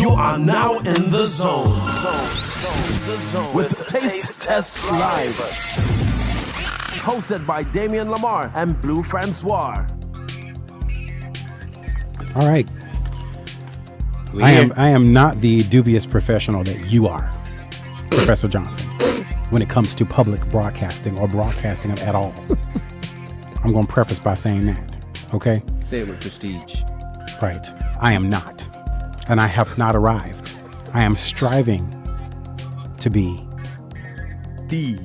You are now in the zone. With Taste Test Live. Hosted by Damien, Lamar, and Blue Franswa. All right. I am not the dubious professional that you are, Professor Johnson, when it comes to public broadcasting or broadcasting at all. I'm going to preface by saying that, okay? Say it with prestige. Right. I am not. And I have not arrived. I am striving to be the.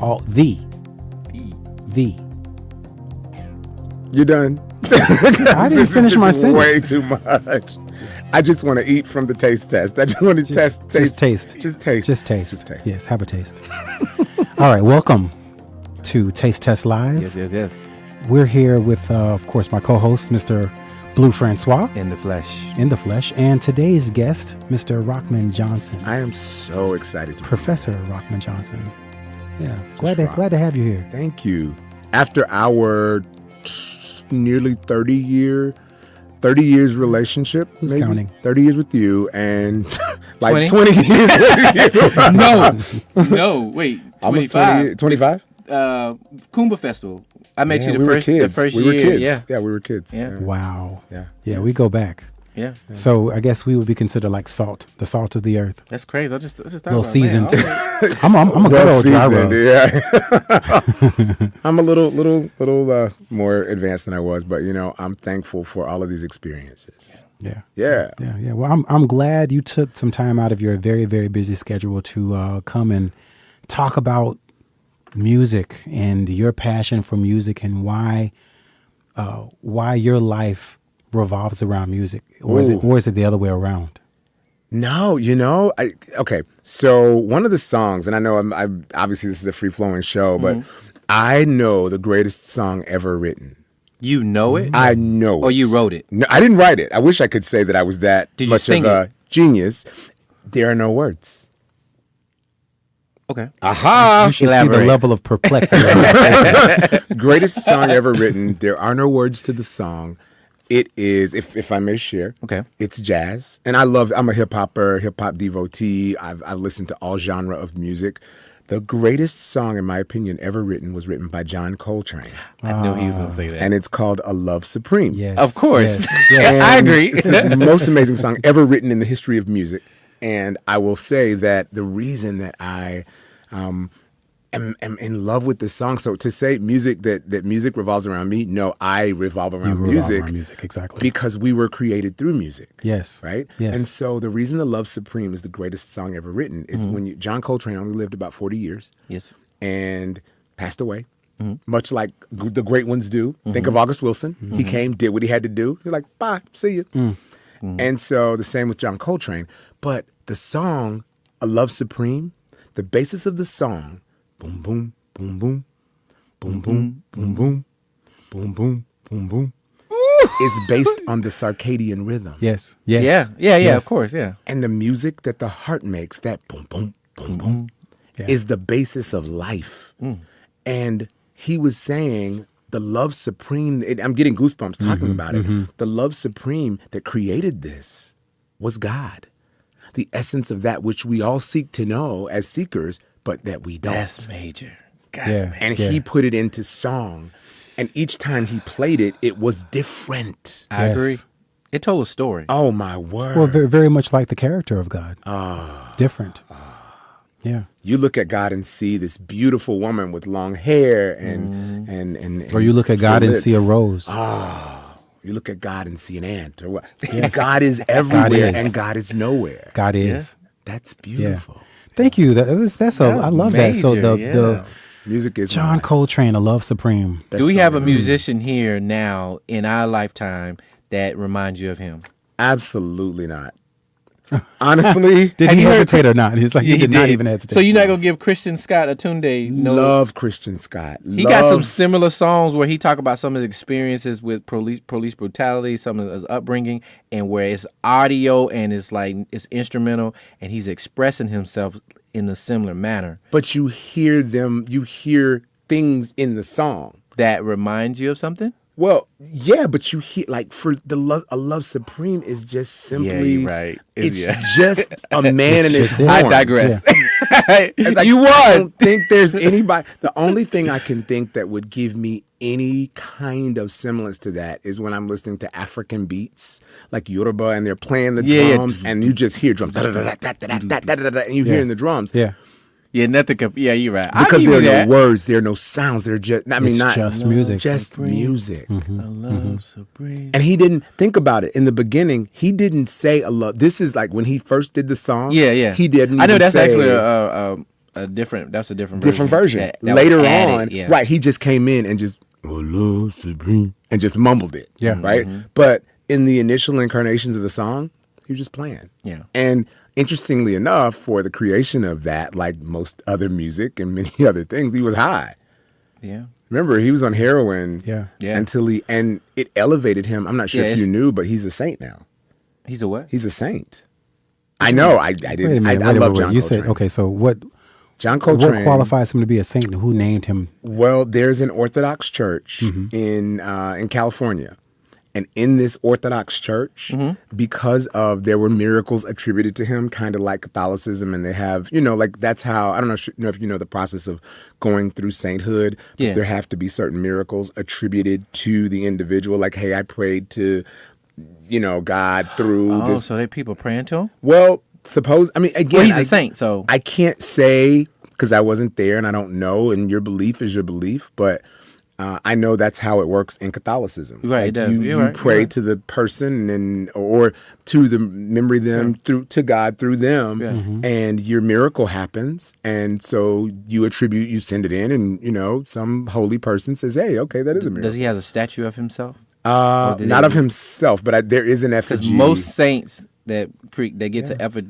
You done? I didn't finish my sentence. Way too much. I just want to eat from the taste test. I just want to taste. Just taste. Yes, have a taste. All right, welcome to Taste Test Live. Yes. We're here with, of course, my co-host, Mr. Blue Franswa. In the flesh. And today's guest, Mr. Rahman Johnson. I am so excited to Professor Rahman Johnson. Yeah, glad to have you here. Thank you. After our nearly 30 years relationship. Who's maybe? counting? 30 years with you and like 20? 20 years with you. No, wait. Almost 25. 25? Kumbha Festival. I met you we the were first kids. year. Were kids. Yeah. Yeah, we were kids. Yeah. Wow. Yeah. We go back. Yeah. So I guess we would be considered like salt, the salt of the earth. That's crazy. I just thought Little about seasoned. Man, I'm a good old dry rub. Yeah. I'm a little more advanced than I was, but I'm thankful for all of these experiences. Yeah. Well, I'm glad you took some time out of your very, very busy schedule to come and talk about music and your passion for music and why your life revolves around music, or is it the other way around? No, okay. So one of the songs, and I know I'm obviously this is a free flowing show, but I know the greatest song ever written. You know it? I know it. Or you wrote it? No, I didn't write it. I wish I could say that I was that much of a genius. There are no words. Okay. Aha! You should see the level of perplexity. Greatest song ever written. There are no words to the song. It is, if I may share, okay, it's jazz. And I'm a hip hop devotee. I've listened to all genre of music. The greatest song, in my opinion, ever written was written by John Coltrane. I knew he was going to say that. And it's called A Love Supreme. Yes. Of course. Yes. I agree. It's the most amazing song ever written in the history of music. And I will say that the reason that I am in love with this song, so to say music that music revolves around me, no, I revolve around music. Exactly. Because we were created through music. Yes. Right? Yes. And so the reason The Love Supreme is the greatest song ever written is when John Coltrane only lived about 40 years. Yes. And passed away. Much like the great ones do. Think of August Wilson. He came, did what he had to do. He's like, bye, see you. And so the same with John Coltrane. But the song, A Love Supreme, the basis of the song, boom, boom, boom, boom, boom, boom, boom, boom, boom, boom, boom, boom, is based on the circadian rhythm. Yes. Yeah, of course, yeah. And the music that the heart makes, that boom, boom, boom, boom, is the basis of life. And he was saying the love supreme, I'm getting goosebumps talking about it. The love supreme that created this was God. The essence of that which we all seek to know as seekers, but that we don't. That's major. And he put it into song. And each time he played it, it was different. I agree. It told a story. Oh, my word. Well, very, very much like the character of God. Different. Yeah. You look at God and see this beautiful woman with long hair and or you look at God and see a rose. You look at God and see an ant. Or what? God is everywhere and God is nowhere. God is. That's beautiful. Yeah. Thank you. I love that. So the music is John Coltrane, A Love Supreme. Do we have a musician here now in our lifetime that reminds you of him? Absolutely not. Honestly, did he hesitate or not? He's like, he did not even hesitate. So you're not gonna give Christian Scott a Tunde? No. Love Christian Scott. He got some similar songs where he talk about some of the experiences with police brutality, some of his upbringing, and where it's audio and it's instrumental, and he's expressing himself in a similar manner. But you hear things in the song that remind you of something. Well, yeah, but you hear like for the love, a love supreme is just simply Yeah, right. It's just a man and his just horn. I digress. Like, You won. I don't think there's anybody. The only thing I can think that would give me any kind of semblance to that is when I'm listening to African beats like Yoruba and they're playing the drums and you just hear drums and you hearing the drums. Yeah. Yeah, nothing. Yeah, you're right. Because there are no words, there are no sounds. They're just, It's not just music. Just music. Love supreme. And he didn't think about it in the beginning. He didn't say a love. This is like when he first did the song. Yeah. He didn't. I know even that's say actually a different. That's a different version. That was Later added, on, yeah. right? He just came in and just love supreme and just mumbled it. Yeah. Right. But in the initial incarnations of the song, he was just playing. Yeah. And interestingly enough, for the creation of that, like most other music and many other things, he was high. Yeah. Remember, he was on heroin Yeah. until and it elevated him. I'm not sure if you knew, but he's a saint now. He's a what? He's a saint. I know. I didn't. Wait a minute. I love John You Coltrane. said, okay, so what Coltrane. What qualifies him to be a saint? Who named him? Well, there's an Orthodox church in California. And in this Orthodox church, because of there were miracles attributed to him, kind of like Catholicism, and they have, like that's how, I don't know if you know the process of going through sainthood. Yeah. There have to be certain miracles attributed to the individual. Like, hey, I prayed to, God through this. So they people praying to him? Well, again. Well, he's a saint, so. I can't say because I wasn't there and I don't know, and your belief is your belief, but I know that's how it works in Catholicism. Right, it does. You pray to the person or to the memory of them to God through them, and your miracle happens, and so you send it in, and some holy person says, "Hey, okay, that is a miracle." Does he have a statue of himself? Not of himself, but there is an effigy. Because most saints that get to effigy,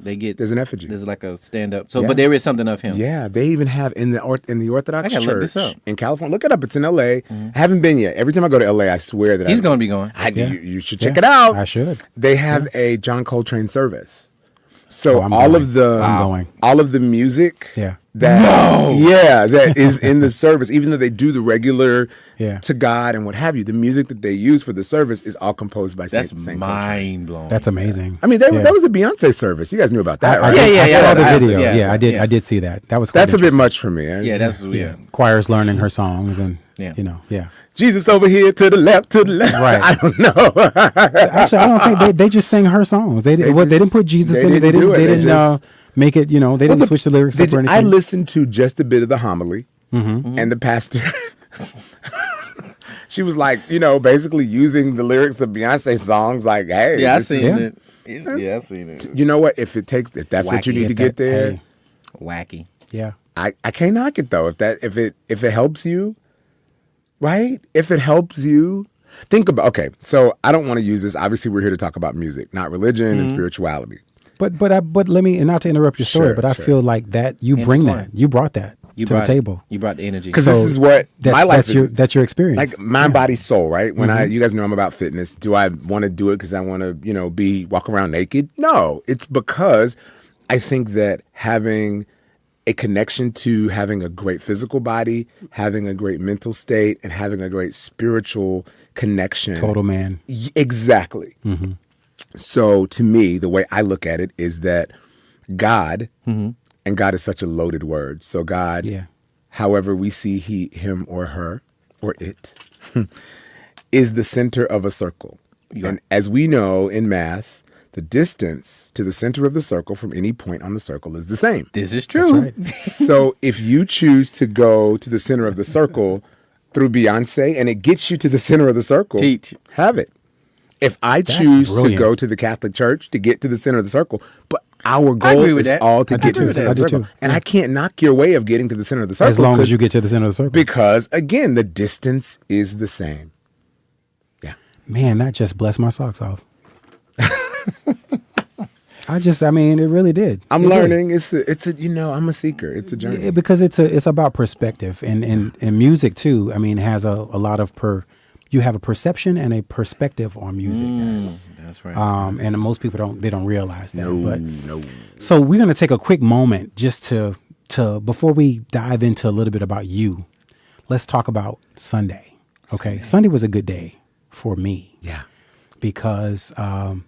they get. There's an effigy. There's like a stand up. So, but there is something of him. Yeah, they even have in the Orthodox I gotta look this Church up. in California. Look it up. It's in L.A. I haven't been yet. Every time I go to L.A., I swear that He's going to be going. You should check it out. I should. They have a John Coltrane service. So I'm all going. of the I'm going. all of the music Yeah. that is in the service, even though they do the regular Yeah. to God and what have you, the music that they use for the service is all composed by That's Saint Coltrane. mind blowing. That's amazing. I mean, that was a Beyonce service. You guys knew about that, right? I saw the Yeah, video. yeah, Yeah, I did. yeah. I did see that. That was quite That's a bit interesting. much for me. Yeah, that's weird. Choirs learning her songs and Yeah. yeah. Jesus over here to the left. Right. I don't know. Actually, I don't think they just sang her songs. They didn't put Jesus in it. They didn't make it. They didn't switch the lyrics up or anything. I listened to just a bit of the homily, and the pastor. She was like, basically using the lyrics of Beyonce songs. Like, hey, Yeah, I this seen is- it. Yeah, I seen it. You know what? If that's what you Wacky. need to get there, Hey, Wacky. yeah. I can't knock it though. If it helps you, right? If it helps you, think about. Okay, so I don't want to use this. Obviously, we're here to talk about music, not religion and spirituality. But let me, and not to interrupt your story, Sure, but I sure. feel like that you bring that, you brought that to the table. You brought the energy. Because this is what my life is. That's your experience. Like mind, body, soul, right? When you guys know I'm about fitness. Do I want to do it because I want to, walk around naked? No, it's because I think that having a connection to having a great physical body, having a great mental state, and having a great spiritual connection. Total man. Exactly. So to me, the way I look at it is that God, and God is such a loaded word. So God, however we see him or her or it, is the center of a circle. Yeah. And as we know in math, the distance to the center of the circle from any point on the circle is the same. This is true. That's right. So if you choose to go to the center of the circle through Beyonce and it gets you to the center of the circle, Teach. have it. If I choose to brilliant. go to the Catholic Church to get to the center of the circle, but our agree goal with is that. all to I get do to the too. center I of the do circle. too. And I can't knock your way of getting to the center of the circle. As long as 'cause- you get to the center of the circle. Because, again, the distance is the same. Yeah. Man, that just blessed my socks off. It really did. I'm It did. learning. It's a I'm a seeker. It's a journey. Yeah, because it's about perspective and music too. Has a lot of you have a perception and a perspective on music. That's right. And most people don't realize that. No. So we're gonna take a quick moment just to before we dive into a little bit about you. Let's talk about Sunday. Okay, Sunday was a good day for me. Yeah. Because I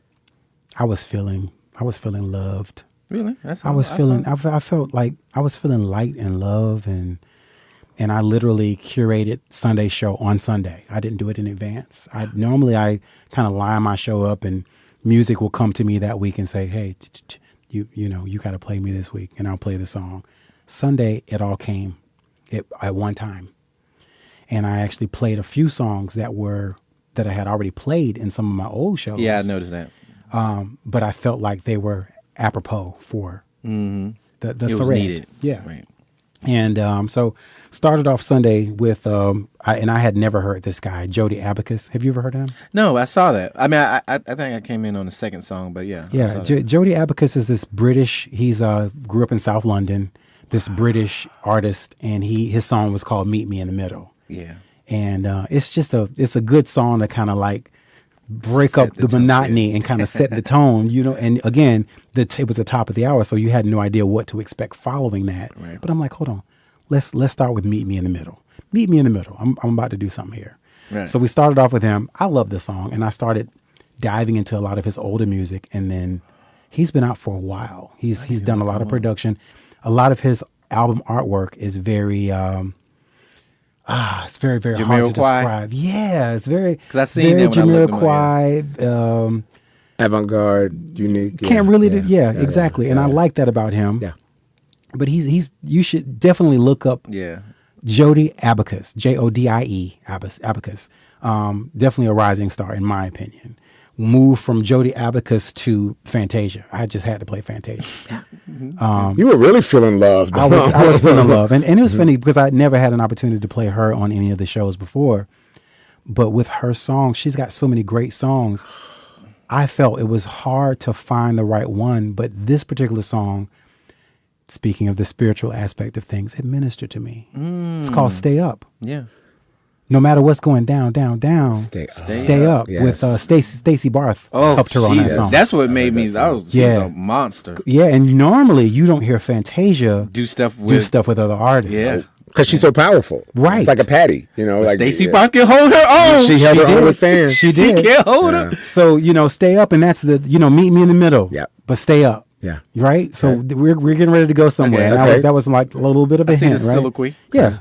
was feeling loved. Really? That's I felt like I was feeling light and love, and I literally curated Sunday show on Sunday. I didn't do it in advance. I kind of line my show up, and music will come to me that week and say, "Hey, you got to play me this week," and I'll play the song. Sunday, it all came at one time, and I actually played a few songs that I had already played in some of my old shows. Yeah, I noticed that. But I felt like they were apropos for the It thread. was needed. Yeah. Right. And so started off Sunday with, I had never heard this guy, Jody Abacus. Have you ever heard of him? No, I saw that. I mean, I think I came in on the second song, but yeah. I Yeah, saw that. Jody Abacus is this British, he's grew up in South London, this British artist, and his song was called Meet Me in the Middle. Yeah. And it's a good song to kind of like break Set up the the tone, monotony yeah. and kind of set the tone, and again, it was the top of the hour, so you had no idea what to expect following that. Right. But I'm like, hold on, let's start with Meet Me in the Middle. Meet Me in the Middle. I'm about to do something here. Right. So we started off with him. I love this song, and I started diving into a lot of his older music, and then he's been out for a while. He's done a lot of production. A lot of his album artwork is very it's very, very hard to describe. Yeah, it's very, because I seen that when I looked Jamiroquai. Avant-garde, unique. Can't really, exactly. And I like that about him. Yeah. But you should definitely look up Yeah. Jody Abacus, Jodie Abacus. Definitely a rising star in my opinion. Moved from Jody Abacus to Fantasia. I just had to play Fantasia. You were really feeling loved. I was feeling love. And it was funny because I never had an opportunity to play her on any of the shows before. But with her songs, she's got so many great songs. I felt it was hard to find the right one. But this particular song, speaking of the spiritual aspect of things, it ministered to me. It's called Stay Up. Yeah. No matter what's going down, stay up. Yes. With Stacey Barth helped her on that song. That's what made me. She's a monster. Yeah, and normally you don't hear Fantasia Do stuff with other artists. Yeah. Because she's so powerful. Right. It's like a Patty, like Stacey Barth can hold her own. She held her did. own with fans. She She did. can't hold her. So, stay up, and that's the, meet me in the middle. Yep. But stay up. Yeah. Right? So we're geting ready to go somewhere. Okay. And that was like a little bit of a I see hint, the right? soliloquy. Yeah.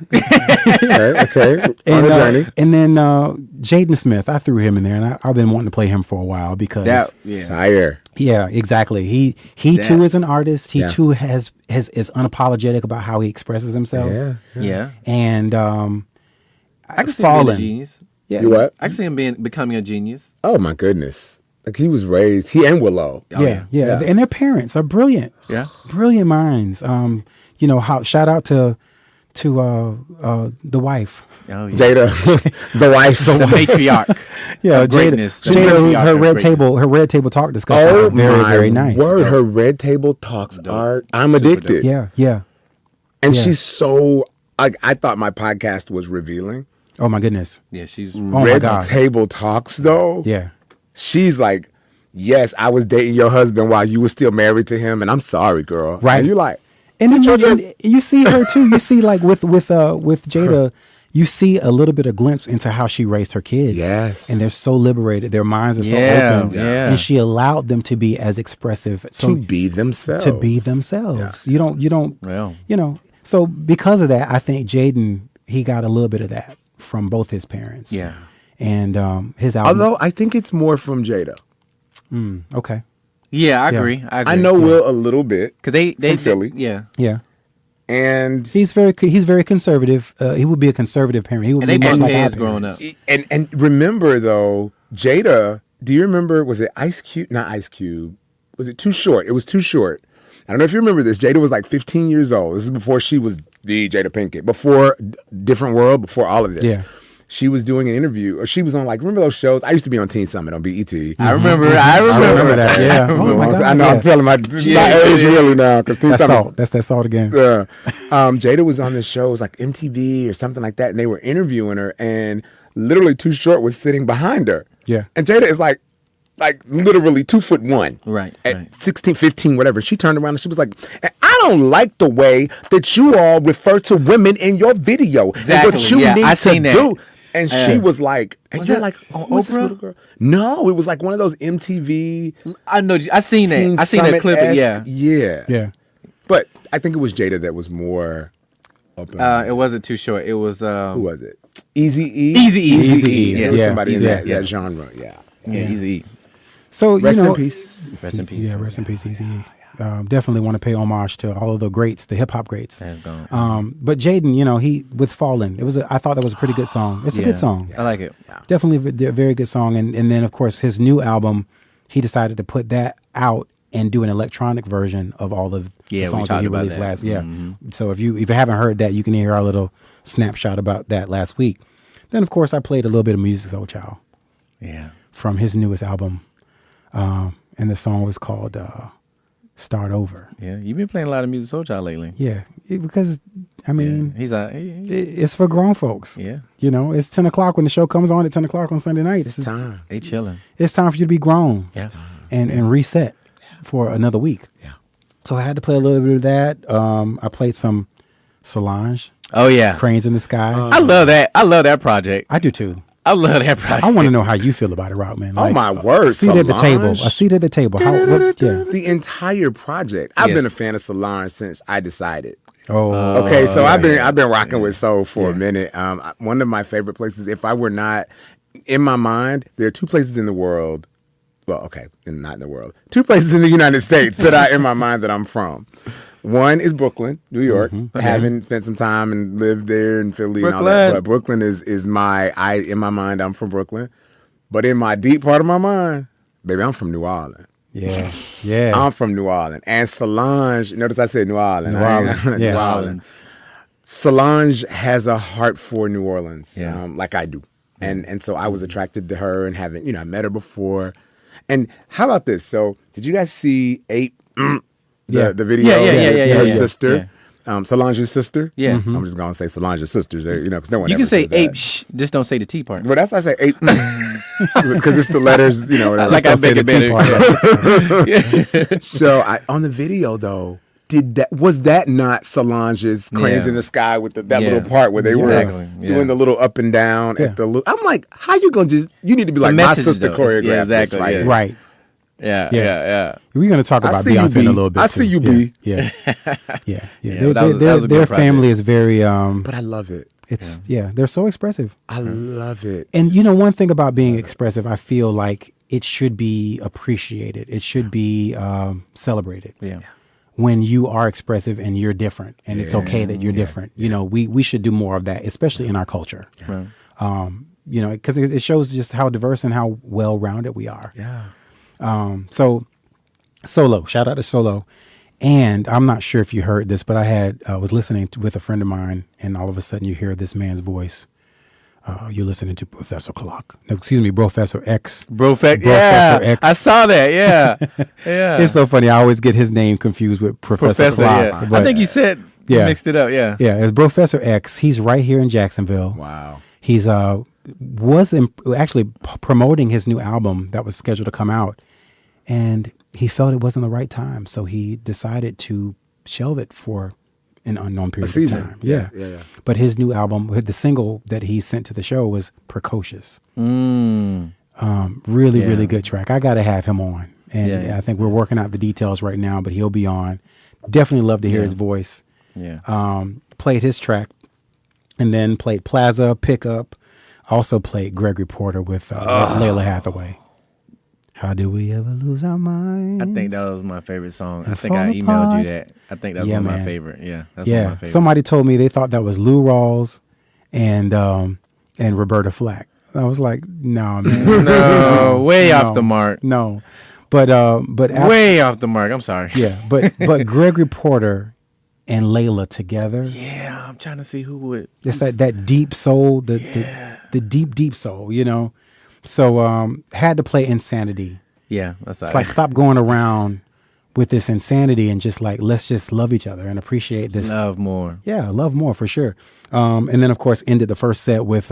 Okay. On a journey. And then Jaden Smith, I threw him in there, and I've been wanting to play him for a while because Sire. yeah, exactly. He too is an artist. He too is unapologetic about how he expresses himself. Yeah. And I can see him being a genius. Yeah. You what? I can see him becoming a genius. Oh, my goodness. Like he was raised, he and Willow. Yeah. And their parents are brilliant. Yeah. Brilliant minds. Shout out to the wife. Oh, yeah. Jada, the wife. The matriarch. Yeah, of greatness. The Jada, who's matriarch her of red table talk discussions Oh, are very, my very nice. word. Her red table talks are, I'm Super addicted. Yeah. And Yeah. she's so, I thought my podcast was revealing. Oh my goodness. Yeah, she's my Red God. Table Talks, though. Yeah. She's like, yes, I was dating your husband while you were still married to him, and I'm sorry, girl. Right. And you like, And then just- you see her too. You see like with Jada, you see a little bit of glimpse into how she raised her kids. Yes. And they're so liberated. Their minds are so Yeah, open. yeah. And she allowed them to be as expressive. to be themselves. To be themselves. You don't Well. So because of that, I think Jaden, he got a little bit of that from both his parents. Yeah. And his album. Although I think it's more from Jada. Okay. Yeah, I agree. I know Will a little bit. because they from Philly. Yeah. Yeah. And He's very conservative. He would be a conservative parent. He would And be they much both like our kids growing parents. up. and remember though, Jada, do you remember, was it Ice Cube? Not Ice Cube. Was it Too Short? It was Too Short. I don't know if you remember this. Jada was like 15 years old. This is before she was the Jada Pinkett, before Different World, before all of this. Yeah. She was doing an interview, or she was on, like, remember those shows? I used to be on Teen Summit on BET. I remember that. that. Yeah. It was Oh a my long God, time. I know, yeah. I'm telling my age really now, because Teen That's Summit. salt. That's that salt again. Yeah. Jada was on this show, it was like MTV or something like that, and they were interviewing her, and literally Too Short was sitting behind her. Yeah. And Jada is like literally 2'1". Right, At right. 16, 15, whatever. She turned around and she was like, I don't like the way that you all refer to women in your video. Exactly. And what you Yeah, need I to seen that. do. And she was like, Was "You're that like, on who's this Oprah? little girl?" No, it was like one of those MTV. I know. I seen that. Teen I seen that clip. Summit-esque- Yeah. yeah. But I think it was Jada that was more. Up in, It wasn't too short. It was. who was it? Eazy-E. Eazy-E. There was Yeah. somebody in Eazy-E. that genre. Yeah. Yeah. Easy. So Rest you know, in peace. Rest in peace. Yeah, rest in peace, Eazy. Definitely want to pay homage to all of the greats, the hip hop greats. That's gone. But Jaden, you know, he with Fallen, I thought that was a pretty good song. It's a good song. I like it. Definitely a very good song. And then of course his new album, he decided to put that out and do an electronic version of all of the Yeah, we songs that talked he about released that. last. Yeah. So if you haven't heard that, you can hear our little snapshot about that last week. Then of course I played a little bit of Music Soul Child Yeah. from his newest album, and the song was called "Start Over." Yeah. You've been playing a lot of Music Soul Child lately. Yeah, because I mean, He's a. it's for grown folks. Yeah. You know, it's 10 o'clock when the show comes on at 10 o'clock on Sunday nights. It's time. They chilling. It's time for you to be grown. Yeah. And reset for another week. Yeah. So I had to play a little bit of that. I played some Solange, Oh yeah. Cranes in the Sky. I love that. I love that project. I do too. I love that project. I want to know how you feel about it, Rockman. Oh my word! Seat at the table. A Solange. seat at the table. Yeah. The entire project. I've Yes. been a fan of Solange since I decided. Oh. Okay, so I've been rocking with soul for a minute. One of my favorite places, if I were not in my mind, there are two places in the world. Well, okay, not in the world. Two places in the United States that I, in my mind, that I'm from. One is Brooklyn, New York. Having spent some time and lived there in Philly and all that. But Brooklyn is in my mind, I'm from Brooklyn. But in my deep part of my mind, baby, I'm from New Orleans. Yeah. I'm from New Orleans. And Solange, notice I said New Orleans. New Orleans. New Yeah. Orleans. Solange has a heart for New Orleans, Yeah. like I do. And so I was attracted to her and having, I met her before. And how about this? So did you guys see the video? Yeah, Her yeah. sister. Solange's sister. Yeah. I'm just gonna say Solange's sisters. Because no one. You ever can say says that. ape. Shh, just don't say the T part. But that's why I say ape because it's the letters. Like I make it better. So on the video though, was that not Solange's Cranes Yeah. in the Sky with that Yeah. little part where they Exactly. were Yeah. doing the little up and down at the loop? I'm like, how you gonna you need to be Some like my messages, sister though. choreographed Yeah, this, exactly, right? yeah. Right. Yeah. We're going to talk I about see you, Beyonce in B. a little bit. I too. see you, B. Yeah. Yeah, Their, that was a good their project. family is very, But I love it. they're so expressive. I love it. And one thing about being expressive, I feel like it should be appreciated. It should be celebrated. Yeah. When you are expressive and you're different, and it's okay that you're different. We should do more of that, especially in our culture. Right. Because it shows just how diverse and how well-rounded we are. Yeah. So Solo, shout out to Solo. And I'm not sure if you heard this, but I was listening with a friend of mine, and all of a sudden you hear this man's voice. You're listening to Professor Professor X. Professor Professor X. I saw that. Yeah. Yeah. It's so funny. I always get his name confused with Professor Clock. Yeah. But I think you said you mixed it up. Yeah. Yeah, it's Professor X. He's right here in Jacksonville. Wow. He's actually promoting his new album that was scheduled to come out, and he felt it wasn't the right time, so he decided to shelve it for an unknown period of time. Yeah. But his new album, the single that he sent to the show was Precocious. Really good track. I got to have him on, and I think we're working out the details right now, but he'll be on. Definitely love to hear his voice. Yeah. Played his track, and then played Plaza, Pickup. Also played Gregory Porter with Layla Hathaway. How do we ever lose our minds? I think that was my favorite song. And I think I fall emailed apart. you that. I think that's Yeah, one of my man. favorite. Yeah. That's one of my favorite. Somebody told me they thought that was Lou Rawls and Roberta Flack. I was like, no, man. No, way off the mark. No. But Way off the mark. I'm sorry. yeah, but Gregory Porter and Layla together. Yeah, I'm trying to see who would. It's that deep soul, the deep soul, So had to play Insanity. Yeah, that's It's like stop going around with this insanity and just like let's just love each other and appreciate this. Love more. Yeah, love more for sure. And then of course ended the first set with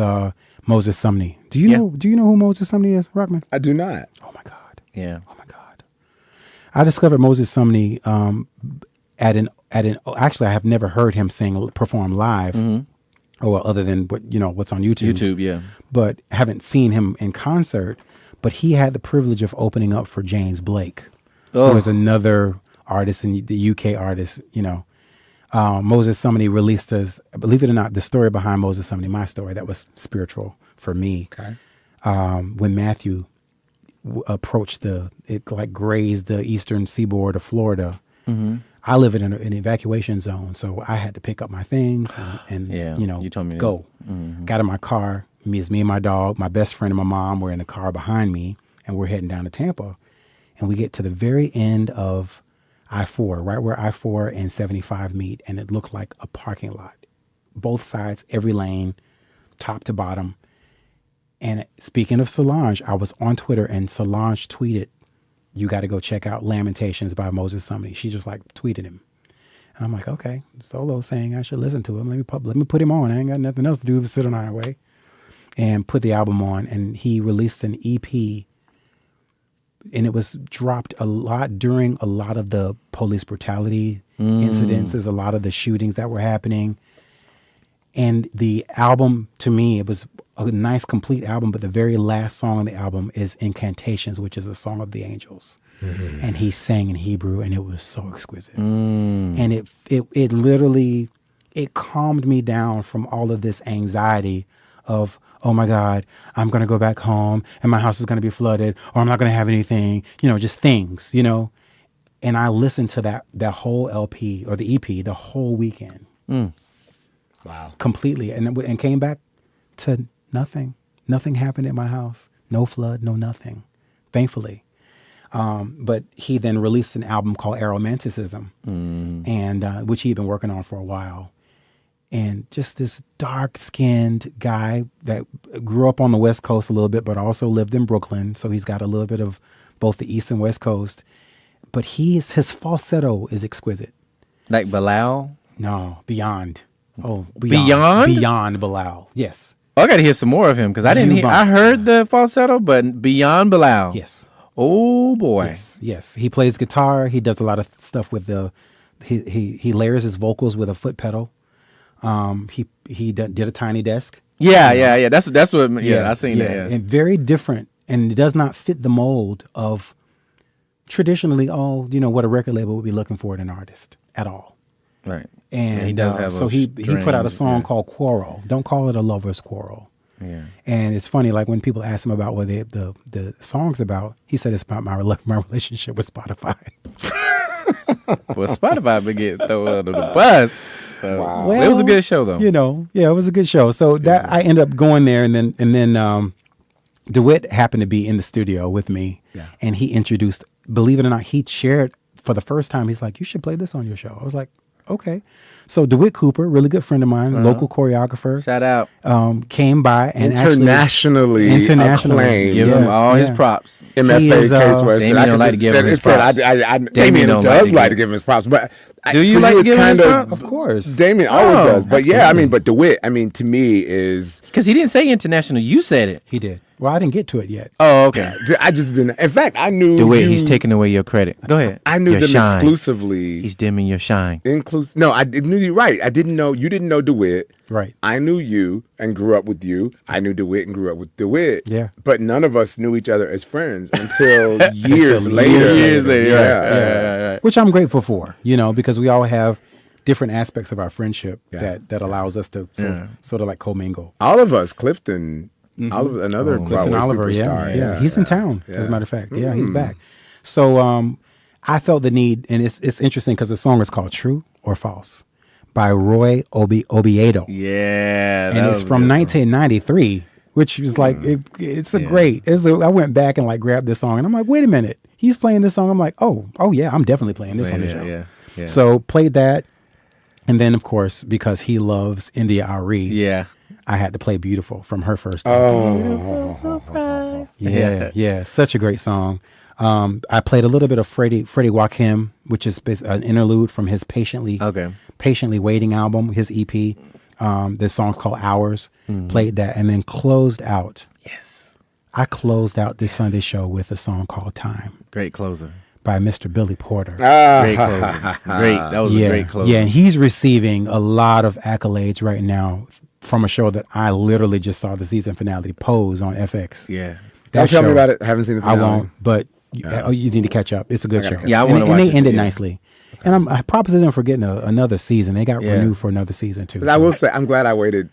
Moses Sumney. Do you know who Moses Sumney is, Rockman? I do not. Oh my God. Yeah. Oh my God. I discovered Moses Sumney at an actually I have never heard him perform live. or well, other than what's on YouTube. YouTube, yeah. But haven't seen him in concert. But he had the privilege of opening up for James Blake, who is another artist in the UK artist. Moses Sumney released us, believe it or not, the story behind Moses Sumney, my story, that was spiritual for me. Okay. When Matthew approached it like grazed the eastern seaboard of Florida. Mm-hmm. I live in an evacuation zone, so I had to pick up my things and you told me go. Mm-hmm. Got in my car. Me and my dog, my best friend and my mom were in the car behind me, and we're heading down to Tampa. And we get to the very end of I-4, right where I-4 and 75 meet, and it looked like a parking lot. Both sides, every lane, top to bottom. And speaking of Solange, I was on Twitter, and Solange tweeted, "You got to go check out Lamentations by Moses Sumney." She just like tweeted him. And I'm like, okay, Solo saying I should listen to him. Let me put him on. I ain't got nothing else to do but sit on our way. And put the album on, and he released an EP, and it was dropped a lot during a lot of the police brutality incidences, a lot of the shootings that were happening. And the album, to me, it was a nice, complete album, but the very last song on the album is Incantations, which is a song of the angels. Mm-hmm. And he sang in Hebrew, and it was so exquisite. And it literally, it calmed me down from all of this anxiety of, oh my God, I'm going to go back home and my house is going to be flooded, or I'm not going to have anything, just things, And I listened to that whole LP or the EP the whole weekend. Wow. Completely. And came back to nothing. Nothing happened at my house. No flood, no nothing. Thankfully. But he then released an album called Aromanticism, and which he'd been working on for a while. And just this dark-skinned guy that grew up on the West Coast a little bit, but also lived in Brooklyn. So he's got a little bit of both the East and West Coast. But his falsetto is exquisite. Like Bilal? No, beyond. Oh, Beyond? Beyond Bilal. Yes. Oh, I got to hear some more of him because I didn't hear. I heard the falsetto, but Beyond Bilal. Yes. Oh boy. Yes. He plays guitar. He does a lot of stuff with he layers his vocals with a foot pedal. He did a tiny desk. Yeah. That's what. I seen that. Yeah. And very different, and it does not fit the mold of traditionally what a record label would be looking for in an artist at all. Right. And he does have. So he put out a song called Quarrel. Don't call it a lover's quarrel. Yeah. And it's funny, like when people ask him about what the song's about, he said it's about my relationship with Spotify. Well, Spotify been getting thrown under the bus. So wow. Well, it was a good show, though. It was a good show. So that I ended up going there, and then DeWitt happened to be in the studio with me, and he introduced. Believe it or not, he shared for the first time. He's like, "You should play this on your show." I was like, "Okay." So DeWitt Cooper, really good friend of mine, local choreographer, shout out, came by and internationally acclaimed. Give him all his props. MFA case where Damien don't like to give him his props. Damien does like to give him his props, but do you like to give him his props? Of course, Damien always does. But absolutely. But DeWitt, to me is because he didn't say international. You said it. He did. Well, I didn't get to it yet. Oh, okay. In fact, I knew DeWitt. He's taking away your credit. Go ahead. I knew your them shine. Exclusively. He's dimming your shine. No, I knew you right. I didn't know you didn't know DeWitt. Right. I knew you and grew up with you. I knew DeWitt and grew up with DeWitt. Yeah. But none of us knew each other as friends until years later. Yeah. Which I'm grateful for, because we all have different aspects of our friendship that allows us to sort of like commingle. All of us, Clifton. Oliver, another Clifton Oliver, superstar. He's in town, as a matter of fact. Yeah, he's back. So I felt the need, and it's interesting because the song is called True or False by Roy Obiedo. Yeah. And it's from 1993, which was like, it's a great, I went back and like grabbed this song, and I'm like, wait a minute, he's playing this song. I'm like, oh yeah, I'm definitely playing this on the show. Yeah. So played that, and then of course, because he loves India Ari. Yeah. I had to play Beautiful from her first Beautiful surprise. Yeah. Such a great song. I played a little bit of Freddie Joachim, which is an interlude from his Patiently Waiting album, his EP. The song's called Hours. Played that and then closed out. Yes. I closed out this Sunday show with a song called Time. Great closer. By Mr. Billy Porter. Great closer. Great. That was a great closer. Yeah, and he's receiving a lot of accolades right now from a show that I literally just saw the season finale, Pose on FX. Yeah. Don't That tell me show, about it. I haven't seen the I finale. wont, but you need to catch up. It's a good show. Yeah, I And- wanna watch and it they ended too, yeah. nicely. And I props to them for getting another season. They got Yeah. renewed for another season too. But I will say, I'm glad I waited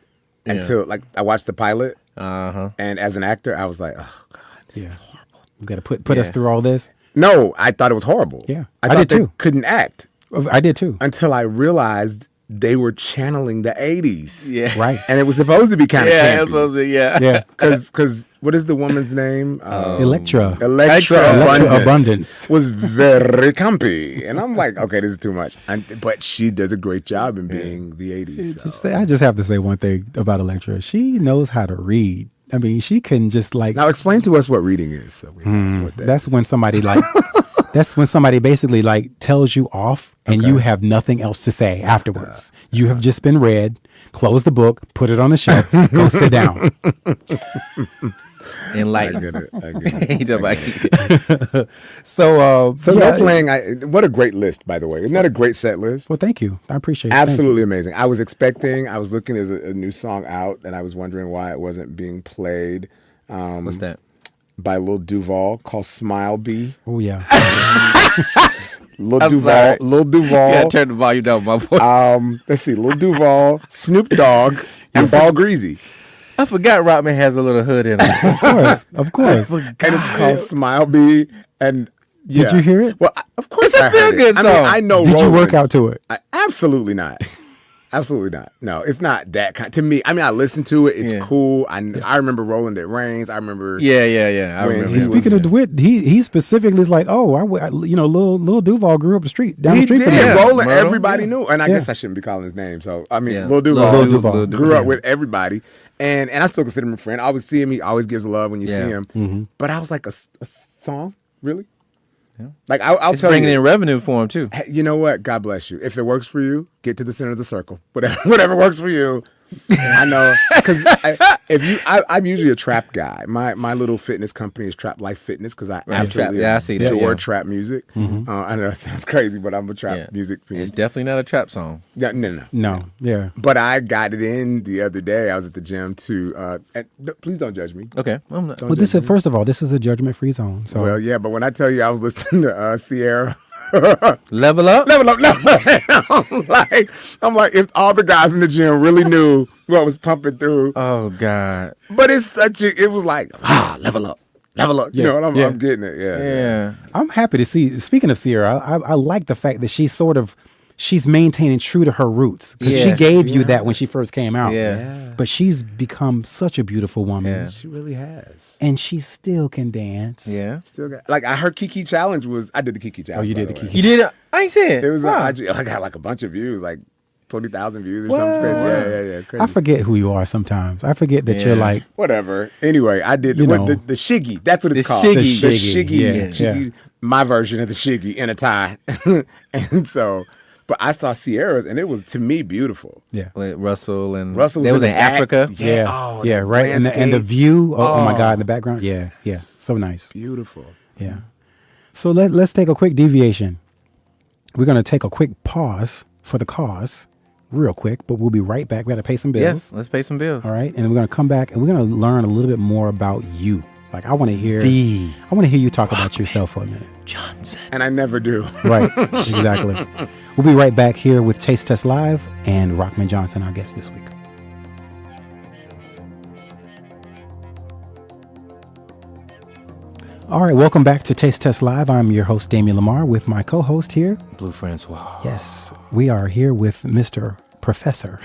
Yeah. until like I watched the pilot, Uh-huh. and as an actor, I was like, oh god, this Yeah. is horrible. You got to put us Yeah. through all this. No, I thought it was horrible. Yeah. I I thought did they too. couldn't act I did too. until I realized they were channeling the '80s. Yeah. Right. and it was supposed to be kind of Yeah, campy. it's supposed to be, yeah. Yeah. Because what is the woman's name? Electra. Electra Electra Abundance. was very campy, and I'm like, okay, this is too much. But she does a great job in being the '80s. So. I just have to say one thing about Electra. She knows how to read. I mean, she can just like. Now explain to us what reading is. So we know what that That's is. when somebody like. That's when somebody basically like tells you off, and you have nothing else to say afterwards. You have just been read. Close the book. Put it on the shelf. Go sit down. And like, I get it. I get it. he talking about- So, So yeah. no playing. What a great list, by the way. Isn't that a great set list? Well, thank you. I appreciate it. Thank you. Absolutely amazing. I was looking as a new song out, and I was wondering why it wasn't being played. what's that? By Lil Duval called Smile Bee. Oh yeah. Lil I'm Duval. sorry. Lil Duval. Yeah, turn the volume down, my boy. Let's see. Lil Duval, Snoop Dogg, and Ball Greasy. I forgot Rockman has a little hood in him. Of course. And it's called Smile Bee. And yeah. Did you hear it? Well, of course It's a I heard it. feel-good I mean, song. I know Did you work Roland. out to it? Absolutely not. Absolutely not. No, it's not that kind. To me, I mean, I listen to it. It's Yeah. cool. I remember It Rains. I remember. Yeah. I When remember. he that. Speaking of DeWitt, he specifically is like, Lil Duval grew up the street down He the street did. from me. Yeah. Roland, Myrtle, everybody yeah. knew. And I Yeah. guess I shouldn't be calling his name. So, I mean, Yeah. Lil Duval, Lil Duval. grew up Yeah. with everybody. And I still consider him a friend. I always see him. He always gives love when you see Yeah. him. But I was like, a song? Really? Like, I'll It's tell bringing you. in revenue for him too. Hey, you know what? God bless you. If it works for you, get to the center of the circle. Whatever works for you. I know, because I'm usually a trap guy. My little fitness company is Trap Life Fitness because I absolutely Trap. Yeah, I see that, adore yeah. trap music. I know it sounds crazy, but I'm a trap Yeah. music It's fiend. definitely not a trap song. Yeah, no. No, yeah. But I got it in the other day. I was at the gym to. Please don't judge me. Okay, I'm not. Well, first of all, this is a judgment-free zone. So Well, yeah, but when I tell you I was listening to Sierra. Level up. Level up. I'm like, if all the guys in the gym really knew what was pumping through. Oh God. But it was like, level up. You know, and I'm getting it. Yeah. Yeah. I'm happy to see. Speaking of Sierra, I like the fact that she's maintaining true to her roots because she Yeah. gave you that when she first came out. Yeah. But she's become such a beautiful woman, Yeah. She really has. and she still can dance. Yeah. Still got, like, her Kiki challenge was, I did the Kiki challenge. Oh, you by did the way. Kiki. You did it. I ain't saying It was, wow. I got like a bunch of views, like 20,000 views or something crazy. Yeah, it's crazy. I forget who you are sometimes. I forget that you're Yeah. like. Whatever. Anyway, I did You the know. shiggy. That's what it's The called. shiggy. The The shiggy. shiggy, yeah. My version of the shiggy in a tie. And so, but I saw Sierra's and it was, to me, beautiful. Yeah. With Russell and Russell They was in in the back. Africa. Yeah. Yeah, Oh, yeah, the right, and the landscape. view. Oh my Oh. God, in the background. Yeah, so nice. Beautiful. Yeah. So let's take a quick deviation. We're gonna take a quick pause for the cause, real quick, but we'll be right back. We got to pay some bills. Yes. Let's pay some bills. All right, and we're gonna come back and we're gonna learn a little bit more about you. Like I want to hear. I want to hear you talk about yourself for a minute. Johnson. And I never do. Right. Exactly. We'll be right back here with Taste Test Live and Rahman Johnson, our guest this week. All right, welcome back to Taste Test Live. I'm your host, Damien Lamar, with my co-host here. Blue Franswa. Yes, we are here with Mr. Professor.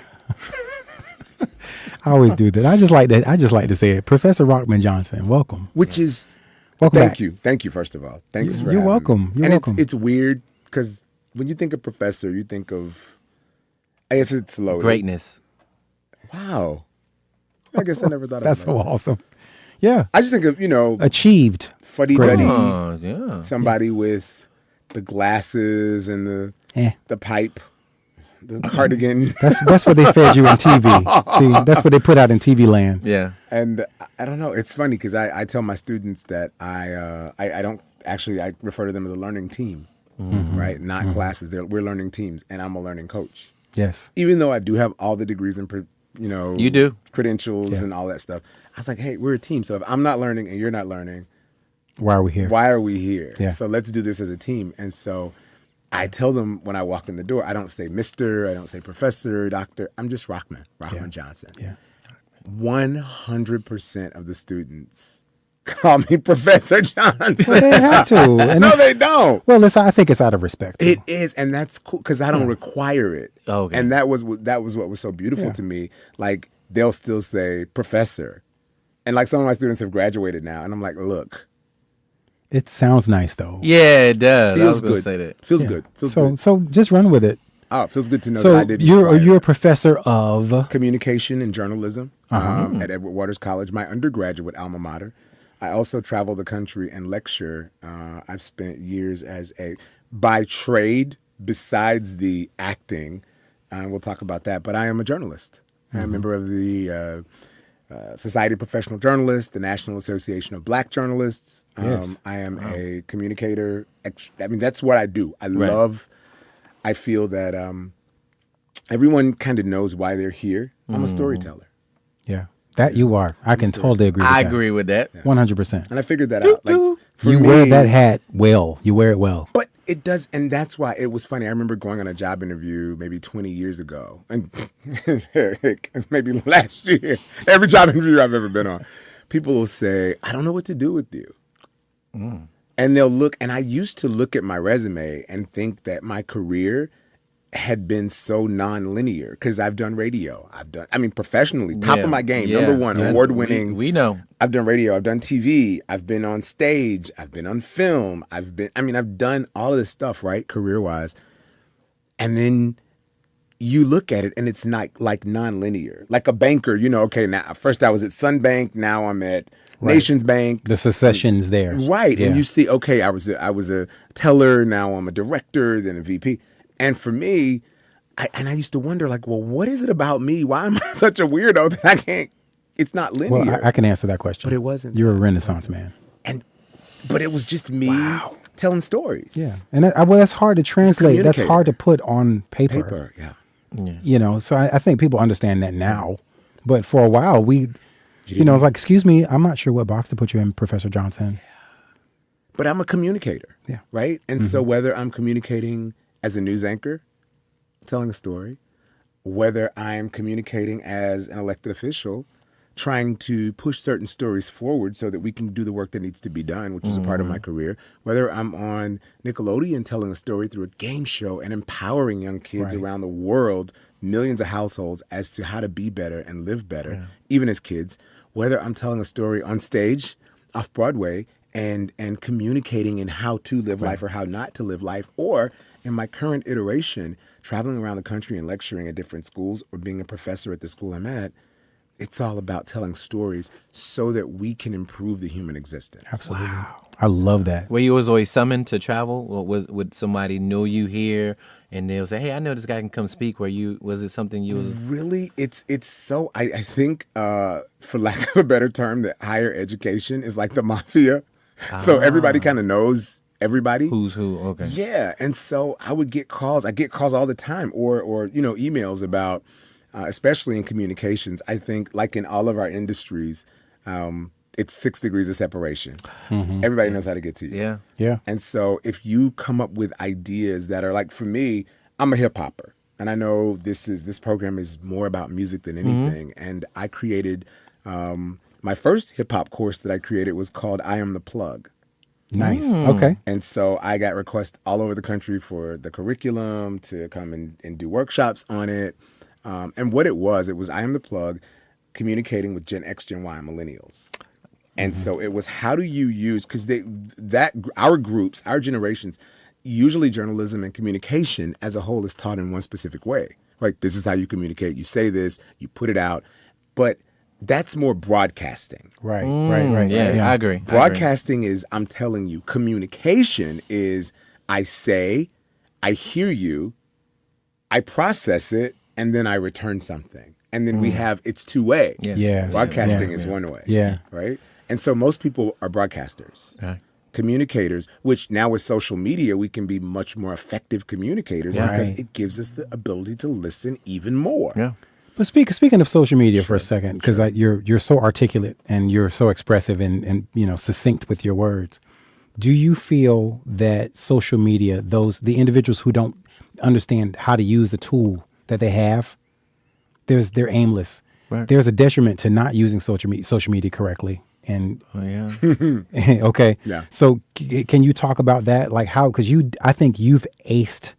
I always do that. I just like to say it. Professor Rahman Johnson, welcome. Which is, Welcome thank back. you. Thank you, first of all. Thanks for You're having welcome. me. You're and welcome. It's weird because when you think of professor, you think of, I guess it's loaded. Greatness. Wow. I guess I never thought That's of so that. awesome. Yeah. I just think of, Achieved. fuddy-duddy. Oh yeah. Somebody with the glasses and the pipe, the cardigan. That's what they fed you in TV. See, that's what they put out in TV land. Yeah. And I don't know. It's funny because I tell my students that I don't actually, I refer to them as a learning team, right? Not classes. We're learning teams, and I'm a learning coach. Yes. Even though I do have all the degrees in You do. credentials and all that stuff. I was like, hey, we're a team. So if I'm not learning and you're not learning, Why are we here? why are we here? Yeah. So let's do this as a team. And so I tell them when I walk in the door, I don't say Mr., I don't say Professor, Doctor. I'm just Rahman Johnson. Yeah. 100% of the students call me Professor Johnson. Well, they have to. And No, they don't. Well, I think it's out of respect. too. It is, and that's cool because I don't require it. Okay. And that was what was so beautiful to me. Like they'll still say Professor, and like some of my students have graduated now, and I'm like, look, It sounds nice though. Yeah, it does. I was feels going to good. say that. Feels Yeah. good. Feels So good. so just run with it. Oh, it feels good to know So that I did. you're a professor of communication and journalism at Edward Waters College, my undergraduate alma mater. I also travel the country and lecture. I've spent years as by trade, besides the acting, we'll talk about that, but I am a journalist. I'm a member of the Society of Professional Journalists, the National Association of Black Journalists. Yes. I am a communicator. I mean, that's what I do. I feel that everyone kind of knows why they're here. I'm a storyteller. yeah. That you are. I can totally agree with I that. agree with that. 100%. And I figured that out. Like, for You me, wear that hat well. You wear it well. But it does, and that's why it was funny. I remember going on a job interview maybe 20 years ago, and maybe last year. Every job interview I've ever been on, people will say, "I don't know what to do with you," and they'll look. And I used to look at my resume and think that my career had been so non-linear because I've done radio. Professionally, top Yeah. of my game, Yeah. number one, Yeah. award-winning. We know. I've done radio, I've done TV, I've been on stage, I've been on film, I've done all of this stuff, right, career-wise. And then you look at it and it's not like non-linear. Like a banker, okay, now first I was at Sunbank, now I'm at Nations Bank. The succession's there. Right. Yeah. And you see, okay, I was a teller, now I'm a director, then a VP. And for me, I used to wonder, like, well, what is it about me? Why am I such a weirdo that I can't? It's not linear. Well, I can answer that question. But it wasn't. You're a Renaissance man. But it was just me telling stories. Yeah. And that's hard to translate. That's communicator. hard to put on paper. Yeah. So I think people understand that now. But for a while, it's like, excuse me, I'm not sure what box to put you in, Professor Johnson. But I'm a communicator. Yeah. Right? And so whether I'm communicating as a news anchor, telling a story, whether I'm communicating as an elected official, trying to push certain stories forward so that we can do the work that needs to be done, which is a part of my career, whether I'm on Nickelodeon telling a story through a game show and empowering young kids around the world, millions of households, as to how to be better and live better, even as kids, whether I'm telling a story on stage, off Broadway, and communicating in how to live life or how not to live life, or in my current iteration, traveling around the country and lecturing at different schools or being a professor at the school I'm at, it's all about telling stories so that we can improve the human existence. Absolutely. Wow. I love that. Were you always summoned to travel? Or would somebody know you here and they'll say, hey, I know this guy can come speak? Was it something you was... Really, it's so, I think, for lack of a better term, that higher education is like the mafia. So everybody kind of knows everybody. Who's who? Okay. Yeah, and so I would get calls. I get calls all the time, or emails about, especially in communications. I think, like in all of our industries, it's 6 degrees of separation. Mm-hmm. Everybody knows how to get to you. Yeah. Yeah. And so if you come up with ideas that are like, for me, I'm a hip hopper, and I know this program is more about music than anything. And I created my first hip hop course that I created was called I Am the Plug. Nice. Okay. And so I got requests all over the country for the curriculum to come and do workshops on it. And what it was I Am the Plug, communicating with Gen X, Gen Y, and millennials. And so it was, how do you use, because our groups, our generations, usually journalism and communication as a whole is taught in one specific way. Right? This is how you communicate. You say this, you put it out. But that's more broadcasting. Right. Yeah, I agree. Broadcasting is, I'm telling you. Communication is, I say, I hear you, I process it, and then I return something. And then we have, it's two-way. Yeah. Broadcasting is one way. Yeah. Right? And so most people are broadcasters. Okay. Communicators, which now with social media, we can be much more effective communicators because it gives us the ability to listen even more. Yeah. But speaking of social media for a second, because you're so articulate and you're so expressive and succinct with your words. Do you feel that social media, the individuals who don't understand how to use the tool that they have, they're aimless. Right. There's a detriment to not using social media correctly. And okay, yeah. So can you talk about that? Like how? Because I think you've aced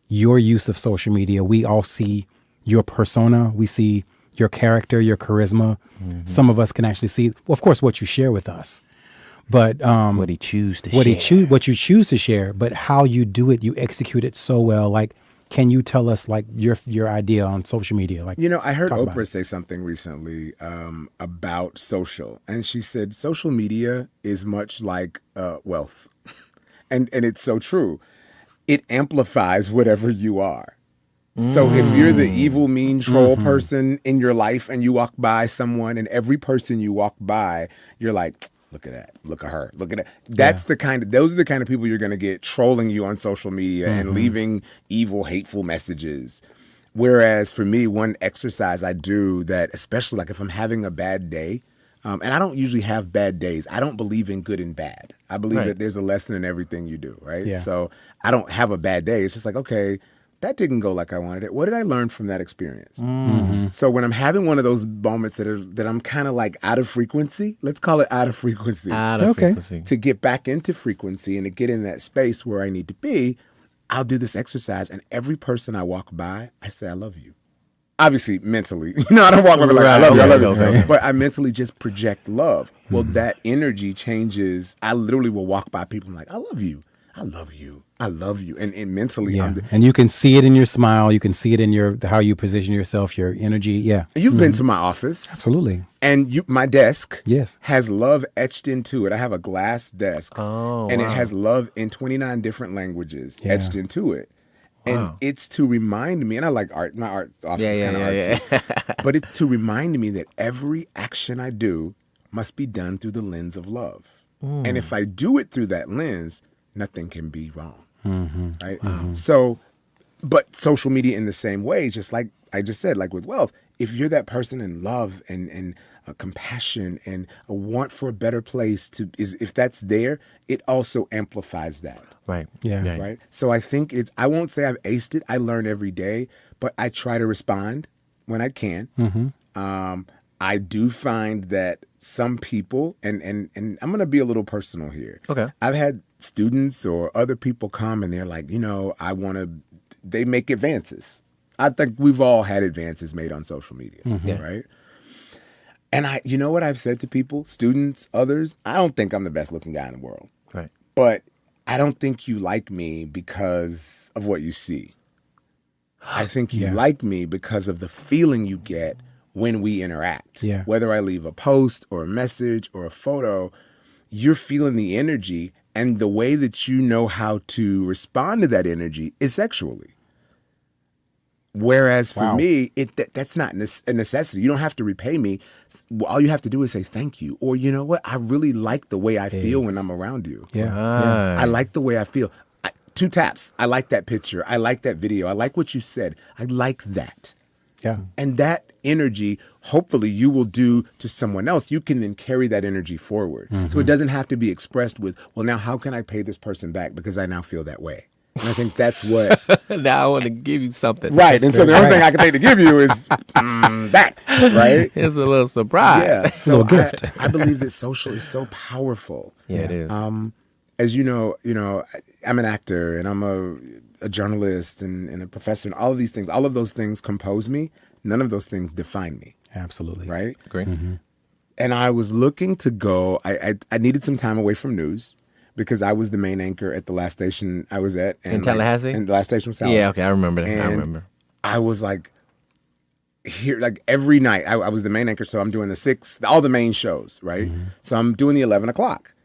your use of social media. We all see your persona. We see your character, your charisma. Mm-hmm. Some of us can actually see, well, of course, what you share with us. But what you choose to share. What you choose to share, but how you do it, you execute it so well. Like, can you tell us like your idea on social media? Like, I heard Oprah say something recently about social, and she said social media is much like wealth, and it's so true. It amplifies whatever you are. So if you're the evil, mean troll person in your life, and you walk by someone, and every person you walk by, you're like, look at that. Look at her. Look at that. Those are the kind of people you're going to get trolling you on social media and leaving evil, hateful messages. Whereas for me, one exercise I do that, especially like if I'm having a bad day, and I don't usually have bad days. I don't believe in good and bad. I believe that there's a lesson in everything you do, right? Yeah. So I don't have a bad day. It's just like, okay, that didn't go like I wanted it. What did I learn from that experience? So when I'm having one of those moments that I'm kind of like out of frequency, let's call it out of frequency. Frequency. To get back into frequency and to get in that space where I need to be, I'll do this exercise, and every person I walk by, I say, I love you. Obviously, mentally. I don't walk by like, I love you, I love you. Okay. But I mentally just project love. Well, that energy changes. I literally will walk by people and like, I love you. I love you. I love you. And mentally, and you can see it in your smile. You can see it in how you position yourself, your energy. Yeah. You've been to my office. Absolutely. And my desk Yes. has love etched into it. I have a glass desk. And it has love in 29 different languages etched into it. And it's to remind me, and I like art. My art office is kind of artsy. But it's to remind me that every action I do must be done through the lens of love. And if I do it through that lens, nothing can be wrong. Right? So, but social media in the same way, just like I just said, like with wealth, if you're that person in love and compassion and a want for a better place if that's there, it also amplifies that. Right. Yeah. Right. So I think I won't say I've aced it. I learn every day, but I try to respond when I can. I do find that some people, and I'm going to be a little personal here. Okay. I've had students or other people come and they're like, they make advances. I think we've all had advances made on social media, right? And you know what I've said to people, students, others, I don't think I'm the best looking guy in the world. Right. But I don't think you like me because of what you see. I think you like me because of the feeling you get when we interact. Yeah. Whether I leave a post or a message or a photo, you're feeling the energy, and the way that you know how to respond to that energy is sexually. Whereas for me, that's not a necessity. You don't have to repay me. All you have to do is say thank you. Or you know what? I really like the way I feel when I'm around you. Yeah. I like the way I feel. 2 taps. I like that picture. I like that video. I like what you said. I like that. Yeah. And that energy, hopefully you will do to someone else. You can then carry that energy forward. So it doesn't have to be expressed with, well, now how can I pay this person back because I now feel that way? And I think that's what. Now I want to give you something. Right. And so the only thing I can think to give you is that. Right. It's a little surprise. Yeah. So little gift. I believe that social is so powerful. Yeah, it is. As you know, I'm an actor and I'm a journalist and a professor and all of these things. All of those things compose me. None of those things define me. Absolutely. Right. Great. And I was looking to go. I needed some time away from news because I was the main anchor at the last station I was at. In Tallahassee? And the last station was Tallahassee. Yeah, okay, I remember that. And I remember. I was like, here, like every night, I was the main anchor, so I'm doing all the main shows, right? So I'm doing the 11 o'clock.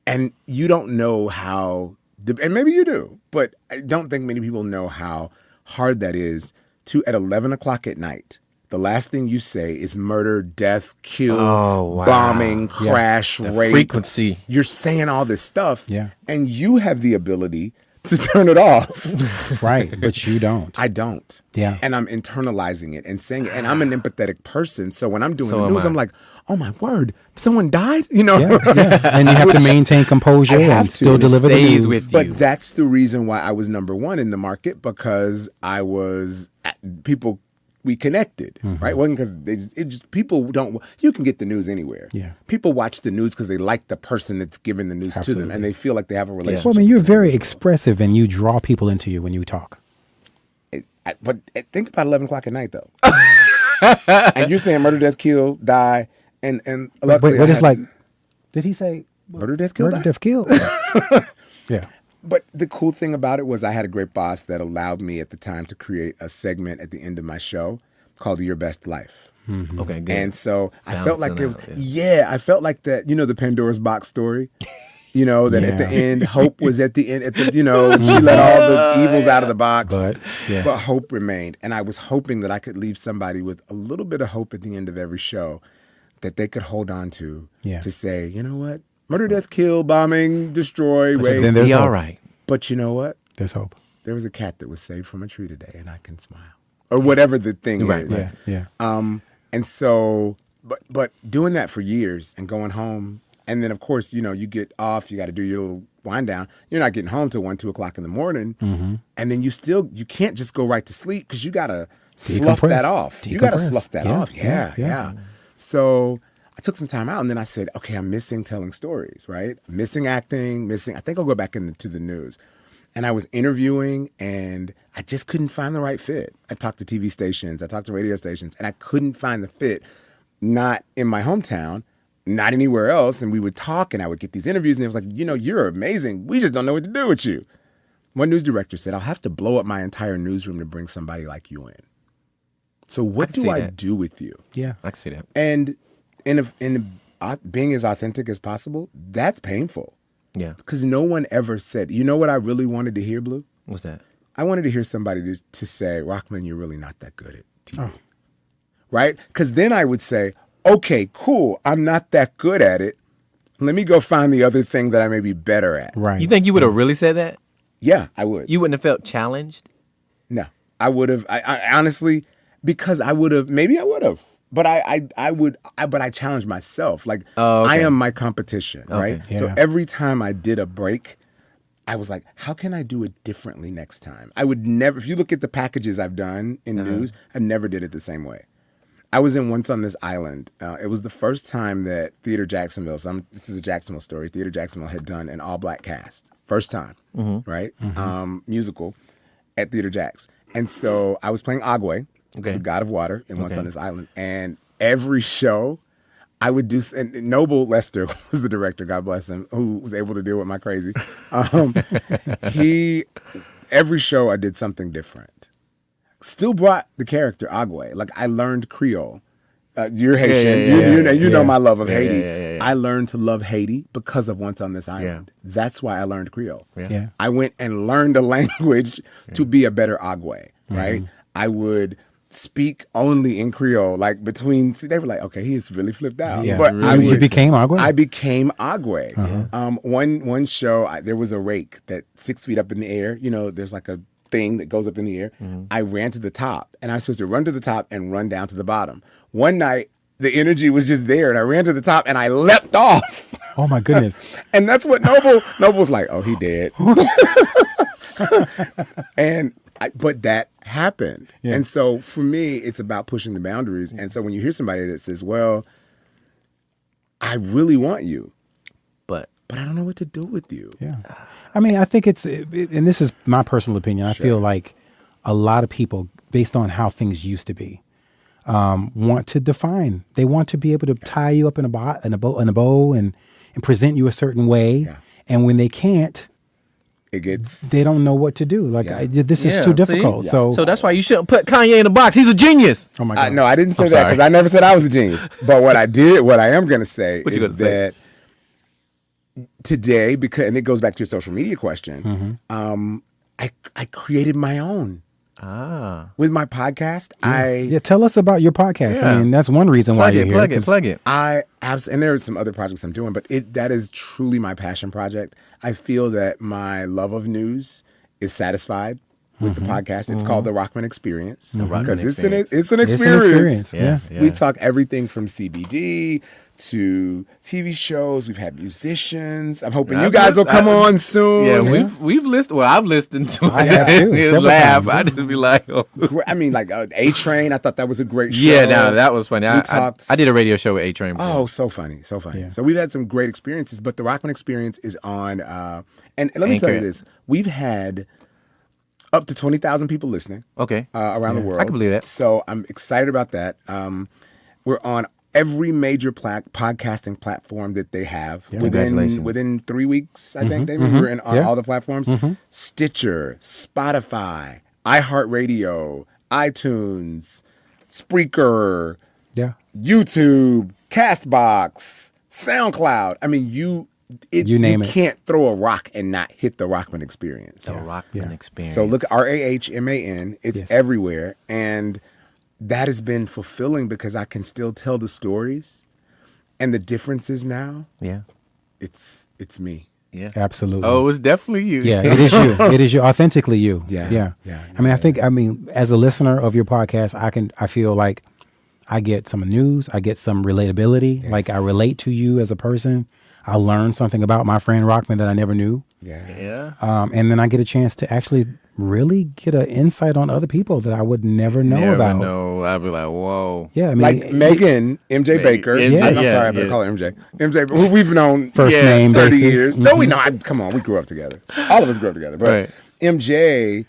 And you don't know how, and maybe you do, but I don't think many people know how hard that is to, at 11 o'clock at night, the last thing you say is murder, death, kill, bombing, crash, The rape. frequency. You're saying all this stuff, and you have the ability to turn it off. Right, but you don't. I don't. Yeah. And I'm internalizing it and saying it. And I'm an empathetic person. So when I'm doing So the am news, I. I'm like, oh my word, someone died? You know? Yeah. And you have to maintain composure I have and to, still and it deliver the stays news. with But you. that's the reason why I was number one in the market, because we connected, right? It wasn't because people don't, you can get the news anywhere. Yeah. People watch the news because they like the person that's giving the news to Absolutely. them and they feel like they have a relationship. Well, I mean, you're very expressive and you draw people into you when you talk. But think about 11 o'clock at night, though. And you're saying murder, death, kill, die, and luckily But it's like, did he say murder, death, kill, murder, die? death, kill? Yeah. But the cool thing about it was I had a great boss that allowed me at the time to create a segment at the end of my show called Your Best Life. Okay, good. And so I felt like it was, Balancing I felt like that, the Pandora's box story, that at the end, hope was at the end, she let all the evils out of the box, but hope remained. And I was hoping that I could leave somebody with a little bit of hope at the end of every show that they could hold on to say, you know what? Murder, death, kill, bombing, destroy, rape. then there's Be hope. all right. But you know what? There's hope. There was a cat that was saved from a tree today, and I can smile. Or whatever the thing Right, is. right. Yeah. And so, but doing that for years and going home, and then of course, you get off, you got to do your little wind down. You're not getting home till 1, 2 o'clock in the morning, and then you can't just go right to sleep because you got to slough that off. You got to Decompress. slough that off. Yeah. So I took some time out, and then I said, okay, I'm missing telling stories, right? Missing acting, I think I'll go back into the news. And I was interviewing, and I just couldn't find the right fit. I talked to TV stations, I talked to radio stations, and I couldn't find the fit, not in my hometown, not anywhere else. And we would talk, and I would get these interviews, and it was like, you're amazing. We just don't know what to do with you. One news director said, I'll have to blow up my entire newsroom to bring somebody like you in. So what do I do with you? Yeah. I can see that. And in being as authentic as possible, that's painful. Yeah. Because no one ever said, you know what I really wanted to hear, Blue? What's that? I wanted to hear somebody to say, Rahman, you're really not that good at TV. Right? Because then I would say, okay, cool, I'm not that good at it. Let me go find the other thing that I may be better at. Right. You think you would have really said that? Yeah, I would. You wouldn't have felt challenged? No, I would have. I honestly, because I would have, maybe I would have. But I challenge myself. Like, I am my competition, right? Yeah. So every time I did a break, I was like, how can I do it differently next time? I would never, if you look at the packages I've done in news, I never did it the same way. I was in Once on This Island. It was the first time that Theater Jacksonville, this is a Jacksonville story, Theater Jacksonville had done an all-black cast. First time, right? Musical at Theater Jacks. And so I was playing Agwe, the god of water, in Once on This Island. And every show, I would do, and Noble Lester was the director, God bless him, who was able to deal with my crazy. Every show I did something different. Still brought the character Agwe. Like, I learned Creole. You're Haitian. You know my love of Haiti. I learned to love Haiti because of Once on This Island. That's why I learned Creole. I went and learned a language to be a better Agwe, right? I would speak only in Creole, like they were like, okay, he's really flipped out. Yeah. But You became Agwe? I became Agwe. One show, there was a rake that 6 feet up in the air, there's like a thing that goes up in the air. I ran to the top, and I was supposed to run to the top and run down to the bottom. One night, the energy was just there, and I ran to the top, and I leapt off. Oh my goodness. And that's what Noble's like, oh, he dead. But that happened. Yeah. And so for me, it's about pushing the boundaries. And so when you hear somebody that says, well, I really want you, But I don't know what to do with you. Yeah. I mean, I think and this is my personal opinion, I feel like a lot of people, based on how things used to be, want to define. They want to be able to tie you up in a bow and present you a certain way. Yeah. And when they can't, they don't know what to do. Like, this is too difficult. So that's why you shouldn't put Kanye in a box. He's a genius. Oh my God. No, I didn't say I'm that sorry. because I never said I was a genius. But what I am going to say is that today, and it goes back to your social media question, I created my own. With my podcast, tell us about your podcast. I mean, that's one reason why you're here. Plug it. And there are some other projects I'm doing, but that is truly my passion project. I feel that my love of news is satisfied with the podcast. It's called the Rahman Experience because it's an experience. Yeah. We talk everything from CBD to TV shows. We've had musicians. I'm hoping you guys will come on soon. Yeah, we've listened. Well, I've listened to it. I have too. Laugh. I just be like, oh. I mean, like A-Train. I thought that was a great show. Yeah, no, that was funny. I did a radio show with A-Train before. Oh, so funny. Yeah. So we've had some great experiences, but the Rahman Experience is on. And let me tell you this: we've had up to 20,000 people listening. Okay. Around the world. I can believe that. So I'm excited about that. We're on every major podcasting platform that they have. Within 3 weeks, I think, Damien, we're in all the platforms. Stitcher, Spotify, iHeartRadio, iTunes, Spreaker, YouTube, Castbox, SoundCloud. I mean, you name it. You can't throw a rock and not hit the Rahman Experience. The Rahman Experience. So look, RAHMAN. It's everywhere, and that has been fulfilling because I can still tell the stories, and the differences now. Yeah, it's me. Yeah, absolutely. Oh, it's definitely you. Yeah, it is you. It is you. Authentically you. Yeah. I mean, as a listener of your podcast, I feel like I get some news. I get some relatability. Like I relate to you as a person. I learned something about my friend Rahman that I never knew. Yeah. And then I get a chance to actually really get an insight on other people that I would never know about. No, I'd be like, whoa. Yeah, I mean, like Megan, MJ Baker. I'm sorry, I better call her MJ. MJ, who we've known first name 30 basis. years. No, we know. Come on, we grew up together. All of us grew up together. But MJ,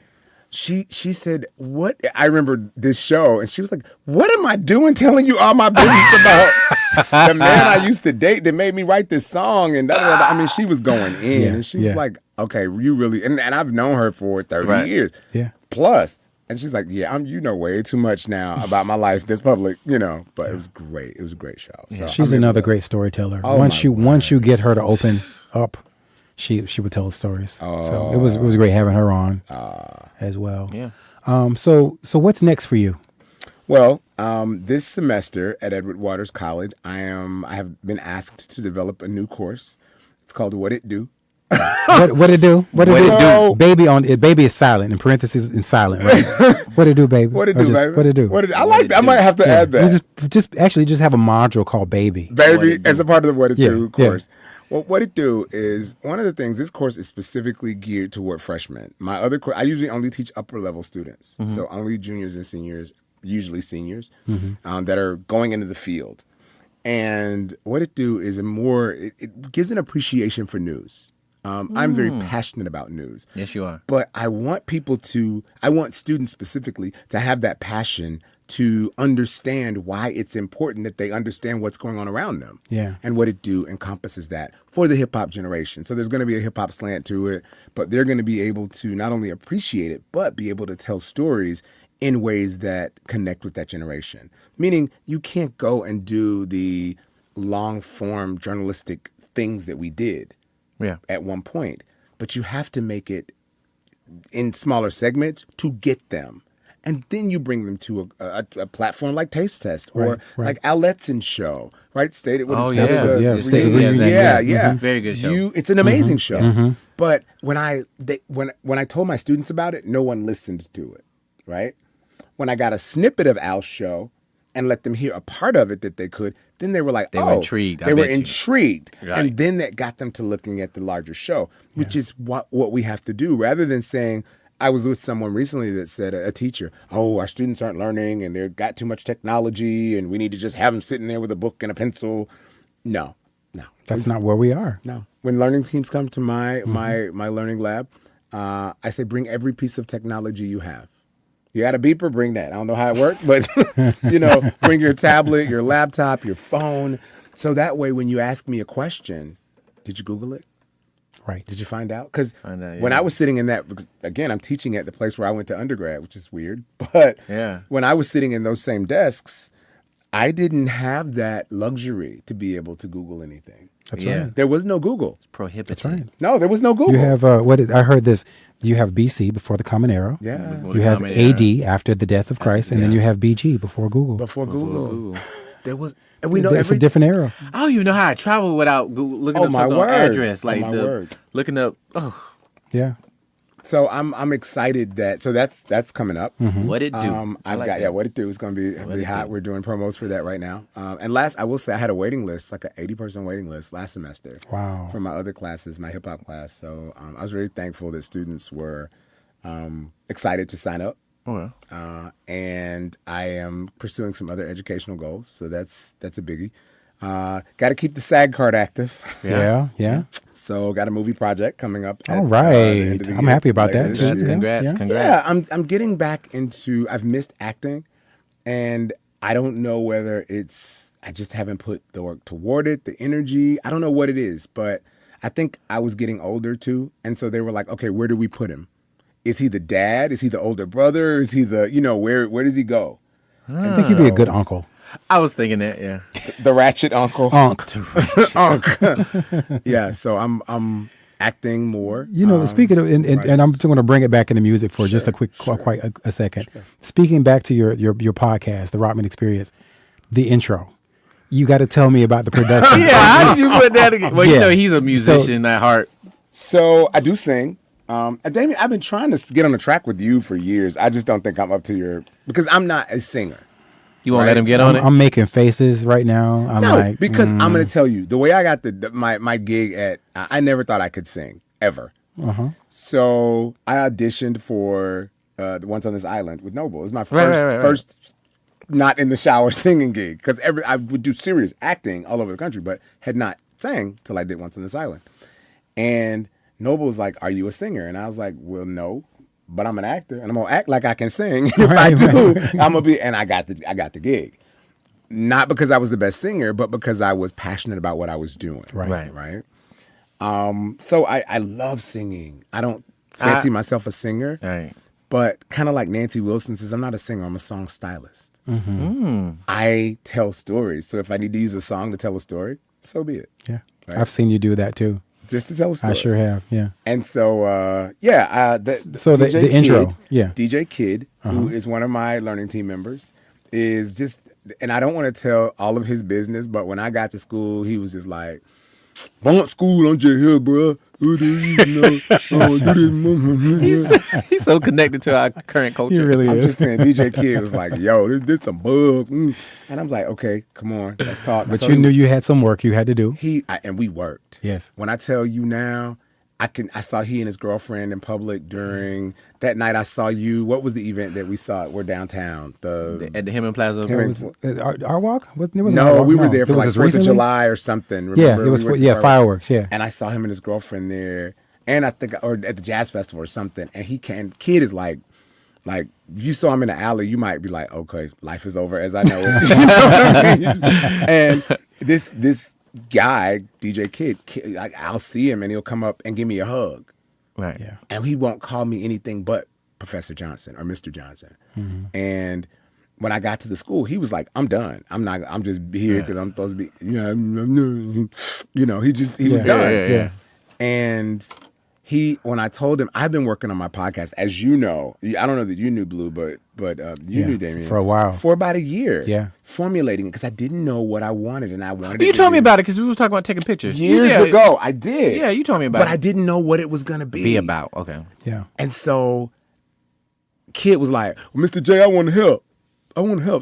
she said, "What?" I remember this show, and she was like, "What am I doing, telling you all my business about the man I used to date that made me write this song?" And I mean, she was going in, and she was like, "Okay, you really," and I've known her for 30 years, plus. And she's like, "Yeah, you know way too much now about my life that's public, you know." But it was great. It was a great show. So she's another great storyteller. Once you get her to open up, she would tell stories. So it was great having her on as well. Yeah. So what's next for you? Well, this semester at Edward Waters College, I have been asked to develop a new course. It's called What It Do. What it do? What it do? Baby is silent in parentheses in silent. Right? What it do, baby? What it do, baby? What it do? I like that. I might have to add that. Just have a module called Baby. Baby as a part of the What It Do course. Well, What It Do is one of the things. This course is specifically geared toward freshmen. My other course, I usually only teach upper level students, so only juniors and seniors, usually seniors, that are going into the field. And What It Do is it gives an appreciation for news. I'm very passionate about news. Yes, you are. But I want students specifically to have that passion to understand why it's important that they understand what's going on around them. Yeah. And What It Do encompasses that for the hip hop generation. So there's going to be a hip hop slant to it, but they're going to be able to not only appreciate it, but be able to tell stories in ways that connect with that generation. Meaning you can't go and do the long form journalistic things that we did. At one point, but you have to make it in smaller segments to get them, and then you bring them to a platform like Taste Test or like Aletzin's show, right? Stated what it's very good show. It's an amazing show, but when I told my students about it, no one listened to it, right? When I got a snippet of Al's show and let them hear a part of it that they could, then they were like, were intrigued. They were intrigued. Right. And then that got them to looking at the larger show, which is what we have to do. Rather than saying, I was with someone recently that said, a teacher, our students aren't learning and they've got too much technology and we need to just have them sitting there with a book and a pencil. No. That's not where we are. No. When learning teams come to my learning lab, I say, bring every piece of technology you have. You got a beeper? Bring that. I don't know how it works, but, bring your tablet, your laptop, your phone. So that way, when you ask me a question, did you Google it? Right. Did you find out? Because when I was sitting in that, because again, I'm teaching at the place where I went to undergrad, which is weird. But when I was sitting in those same desks, I didn't have that luxury to be able to Google anything. That's Yeah. right. There was no Google. Prohibited. That's right. No, there was no Google. You have I heard this. You have BC before the Common Era. Yeah. Before You the have Common AD Era. after the death of Christ, and then you have BG before Google. Before Google. Google. There was, and we know It's a different era. I don't even know how I travel without Google, looking Oh, up my something on word. address. Oh, Like my word. looking up. Oh, Yeah. So I'm excited that's coming up. what it do? I've like got that. what it do is going to be It hot. Do. We're doing promos for that right now. And last, I will say, I had a waiting list, like an 80-person waiting list last semester. Wow. For my other classes, my hip hop class. So I was very thankful that students were excited to sign up. Oh, And I am pursuing some other educational goals. So that's a biggie. Got to keep the SAG card active. Yeah. So got a movie project coming up. All the right. end of the I'm year, happy about later that this too. year. Congrats. Yeah, I'm getting back into. I've missed acting, and I don't know whether it's I just haven't put the work toward it, the energy. I don't know what it is, but I think I was getting older too, and so they were like, okay, where do we put him? Is he the dad? Is he the older brother? Is he the where does he go? I think he'd be a good uncle. I was thinking that. Yeah. The ratchet uncle. Unc. Yeah, so I'm acting more. Speaking of, and I'm just going to bring it back into music for just a quick, quite a second. Speaking back to your podcast, the Rahman Experience, the intro. You got to tell me about the production. Yeah. How did you put that again? Well, Yeah. he's a musician at heart. So I do sing. Damien, I've been trying to get on the track with you for years. I just don't think I'm up to because I'm not a singer. You won't Right. let him get on it? I'm making faces right now. I'm No, like, because I'm going to tell you the way I got my gig at. I never thought I could sing ever. So I auditioned for the Once on This Island with Noble. It was my first not in the shower singing gig because I would do serious acting all over the country, but had not sang till I did Once on This Island. And Noble was like, "Are you a singer?" And I was like, "Well, no." But I'm an actor, and I'm gonna act like I can sing. If I do, I'm gonna be. And I got the gig, not because I was the best singer, but because I was passionate about what I was doing. Right. So I love singing. I don't fancy myself a singer, Right. but kind of like Nancy Wilson says, I'm not a singer. I'm a song stylist. I tell stories. So if I need to use a song to tell a story, so be it. yeah. Right. I've seen you do that too. Just to tell a story. I sure have. Yeah. And so, So the intro, yeah. DJ Kid, who is one of my learning team members, is just, and I don't want to tell all of his business, but when I got to school, he was just like, "Want school? I'm just here, bro. He's so connected to our current culture. He really I'm is. just saying, DJ Kid was like, "Yo, this some bug," and I was like, "Okay, come on, let's talk." But So you knew you had some work you had to do. and we worked. Yes. When I tell you now, I saw he and his girlfriend in public during that night. I saw you. What was the event that we saw? We're downtown. At the Hemming Plaza. Our walk? There was No, we were there for It was like just 4th of recently? July or something. Remember? Yeah, it was. We went to Fireworks. Yeah. And I saw him and his girlfriend there, and I think, or at the jazz festival or something. And Kid is like, if you saw him in the alley, you might be like, okay, life is over as I know it. You know what I mean? And this guy, DJ Kid, I'll see him and he'll come up and give me a hug. Right. Yeah. And he won't call me anything but Professor Johnson or Mr. Johnson. And when I got to the school, he was like, "I'm done. I'm just here because I'm supposed to be, he was done." Yeah. And when I told him, I've been working on my podcast, as you know, I don't know that you knew Blue, but you knew Damien. For a while. For about a year. Yeah. Formulating it because I didn't know what I wanted and I wanted You told me about it because we was talking about taking pictures. years ago. I did. Yeah, you told me about but it. I didn't know what it was going to Be about. Okay. Yeah. And so Kid was like, well, "Mr. J, I want to help.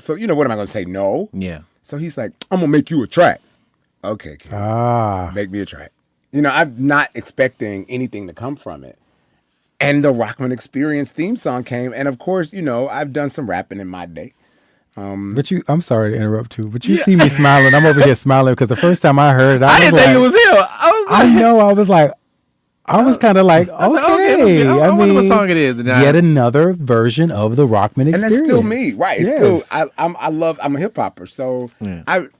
So, what am I going to say? No. Yeah. So he's like, "I'm going to make you a track." Okay, Kid. Make me a track. I'm not expecting anything to come from it. And the Rahman Experience theme song came. And of course, I've done some rapping in my day. But I'm sorry to interrupt you, but you see me smiling. I'm over here smiling because the first time I heard it, I didn't think it was him. I was kind of like, okay. I wonder what song it is. Yet another version of the Rahman And Experience. that's still me, right? It's Yes. still, I'm a hip hopper. So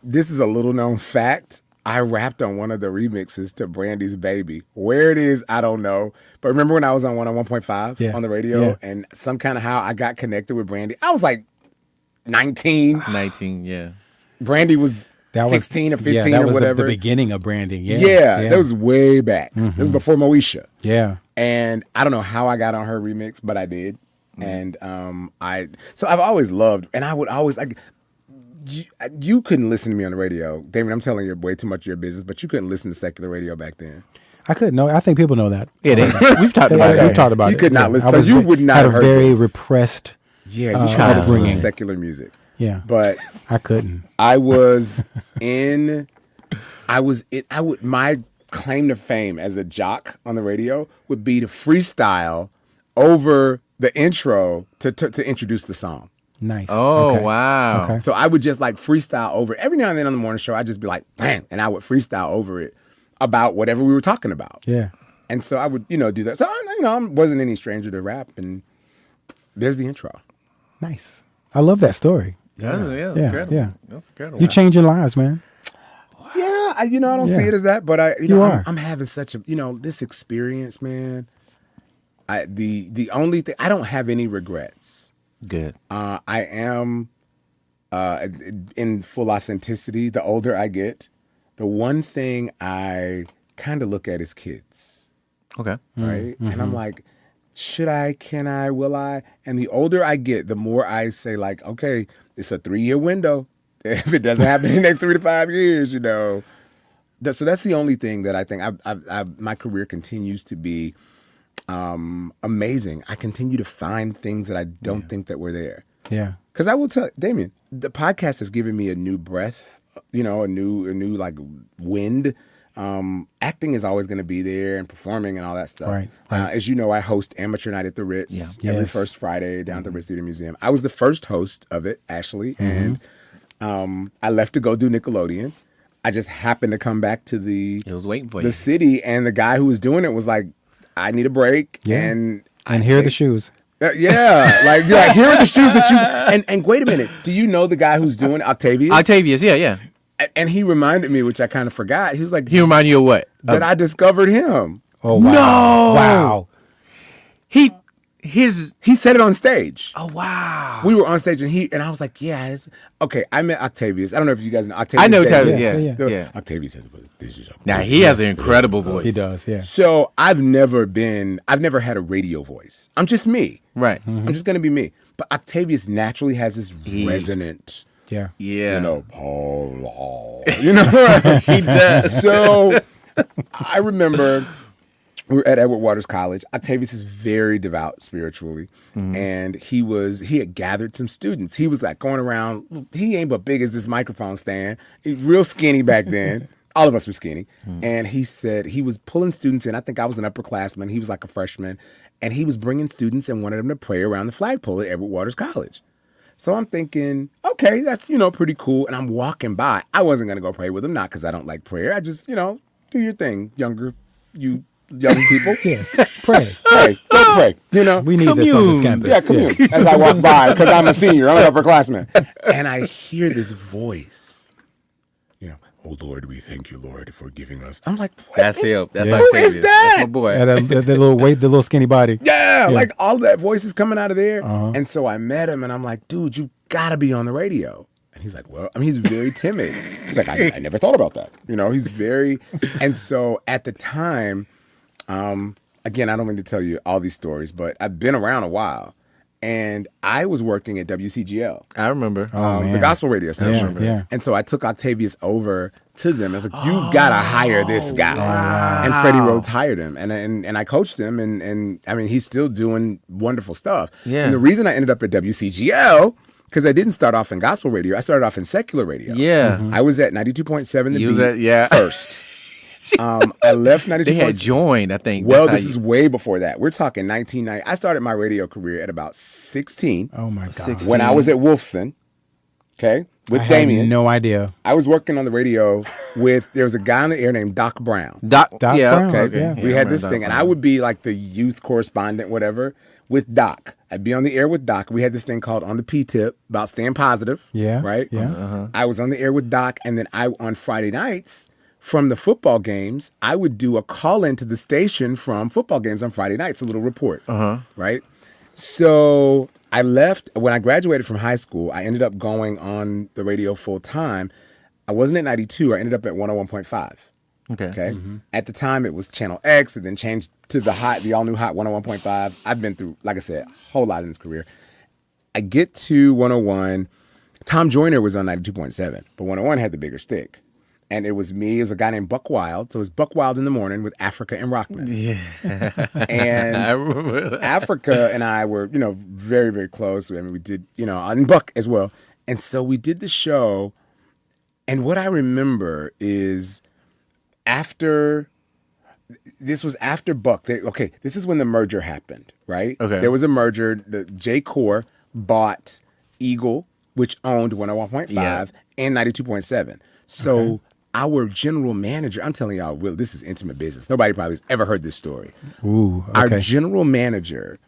this is a little known fact. I rapped on one of the remixes to Brandy's Baby. Where it is, I don't know. But remember when I was on 101.5 on the radio and some kind of how I got connected with Brandy? I was like 19. 19, yeah. Brandy was That 16 or 15 that or was whatever. The beginning of branding. Yeah, that was way back. This was before Moesha. Yeah. And I don't know how I got on her remix, but I did. And so I've always loved, and I would always like. You couldn't listen to me on the radio, Damien. I'm telling you way too much of your business, but you couldn't listen to secular radio back then. I couldn't. No, I think people know that. We've talked about it. We've talked about it. You could not listen. I So was- you would not had have a heard very this. repressed. Yeah, you tried to listen to upbringing. secular music. Yeah, But I couldn't. I was in. I would. My claim to fame as a jock on the radio would be to freestyle over the intro to introduce the song. Nice. Oh, Okay. wow. Okay. So I would just like freestyle over it. Every now and then on the morning show, I'd just be like, bam, and I would freestyle over it about whatever we were talking about. Yeah. And so I would, do that. So, I wasn't any stranger to rap. And there's the intro. Nice. I love that story. Yeah, that's Yeah, incredible. yeah. That's incredible. You're changing lives, man. Yeah, I don't Yeah. see it as that, but You are. I'm having such a, this experience, man. The only thing, I don't have any regrets. Good. I am in full authenticity. The older I get, the one thing I kind of look at is kids, Okay. right? And I'm like, should I, can I, will I? And the older I get, the more I say like, okay, it's a 3-year window. If it doesn't happen in the next 3 to 5 years, So that's the only thing that I think my career continues to be amazing. I continue to find things that I don't think that were there. Yeah. Because I will tell Damien, the podcast has given me a new breath, a new like wind. Acting is always going to be there, and performing and all that stuff. Right. As you know, I host Amateur Night at the Ritz every Yes. first Friday down at the Ritz Theater Museum. I was the first host of it, actually, and I left to go do Nickelodeon. I just happened to come back to It was waiting for the you. city, and the guy who was doing it was like, I need a break. Yeah. And Here are the shoes. yeah, like here are the shoes that you and wait a minute. Do you know the guy who's doing Octavius? Octavius, yeah. And he reminded me, which I kind of forgot. He was like, He reminded you of what? that I discovered him. Oh wow. No! Wow. He said it on stage. Oh, wow. We were on stage and I was like, yeah, okay. I met Octavius. I don't know if you guys know Octavius. I know Davis. Octavius, yeah. yeah. Octavius has this is Now, he has an incredible voice. He does. Yeah. So I've never had a radio voice. I'm just me. Right. I'm just gonna be me. But Octavius naturally has this resonant. Yeah. Yeah. Paul. He does. So I remember we were at Edward Waters College. Octavius is very devout spiritually. And he had gathered some students. He was like going around, he ain't but big as this microphone stand. He was real skinny back then. All of us were skinny. And he said he was pulling students in. I think I was an upperclassman. He was like a freshman. And he was bringing students and wanted them to pray around the flagpole at Edward Waters College. So I'm thinking, okay, that's, pretty cool. And I'm walking by. I wasn't going to go pray with him, not because I don't like prayer. I just, do your thing, young people. Yes. Pray. Pray. Go pray. We need this on this campus. Yeah, commune. As I walk by, because I'm a senior, I'm an upperclassman. And I hear this voice, oh Lord, we thank you, Lord, for giving us. I'm like, what? That's him. That's Yeah. Octavius. Who is that? That's my boy. Yeah, the little weight, the little skinny body. Yeah, like all that voice is coming out of there. And so I met him and I'm like, dude, you gotta be on the radio. And he's like, well, he's very timid. He's like, I never thought about that. He's very, and so at the time, again, I don't mean to tell you all these stories, but I've been around a while. And I was working at WCGL. I remember. The gospel radio station. Yeah. And so I took Octavius over to them. I was like, you gotta hire this guy. And Freddie Rhodes hired him. And I coached him and he's still doing wonderful stuff. Yeah. And the reason I ended up at WCGL, because I didn't start off in gospel radio, I started off in secular radio. Yeah. I was at 92.7 The You was Beat at- yeah. first. I left 92.7. They had joined, I think. Well, That's this how is way before that. We're talking 1990. I started my radio career at about 16. Oh my God. 16. When I was at Wolfson, okay, with I Damien. had no idea. I was working on the radio there was a guy on the air named Doc Brown. Doc yeah, Brown. Okay, Yeah, we I had this remember thing, Doc and I would be like the youth correspondent, whatever, with Doc. I'd be on the air with Doc. We had this thing called On the P-Tip about staying positive. Yeah. Right? Yeah. I was on the air with Doc, and then on Friday nights, from the football games, I would do a call-in to the station from football games on Friday nights, a little report. Right? So I left. When I graduated from high school, I ended up going on the radio full-time. I wasn't at 92. I ended up at 101.5. Okay. Okay. At the time, it was Channel X, and then changed to the all new hot 101.5. I've been through, like I said, a whole lot in this career. I get to 101. Tom Joyner was on 92.7, but 101 had the bigger stick. And it was me. It was a guy named Buck Wild. So it was Buck Wild in the morning with Africa and Rockman. Yeah. And I remember that. Africa and I were, very, very close. I mean, we did, and Buck as well. And so we did the show. And what I remember is this was after Buck. This is when the merger happened, right? Okay. There was a merger. J. Core bought Eagle, which owned 101.5 and 92.7. So our general manager, I'm telling y'all, really, this is intimate business. Nobody probably has ever heard this story. Ooh, okay. Our general manager,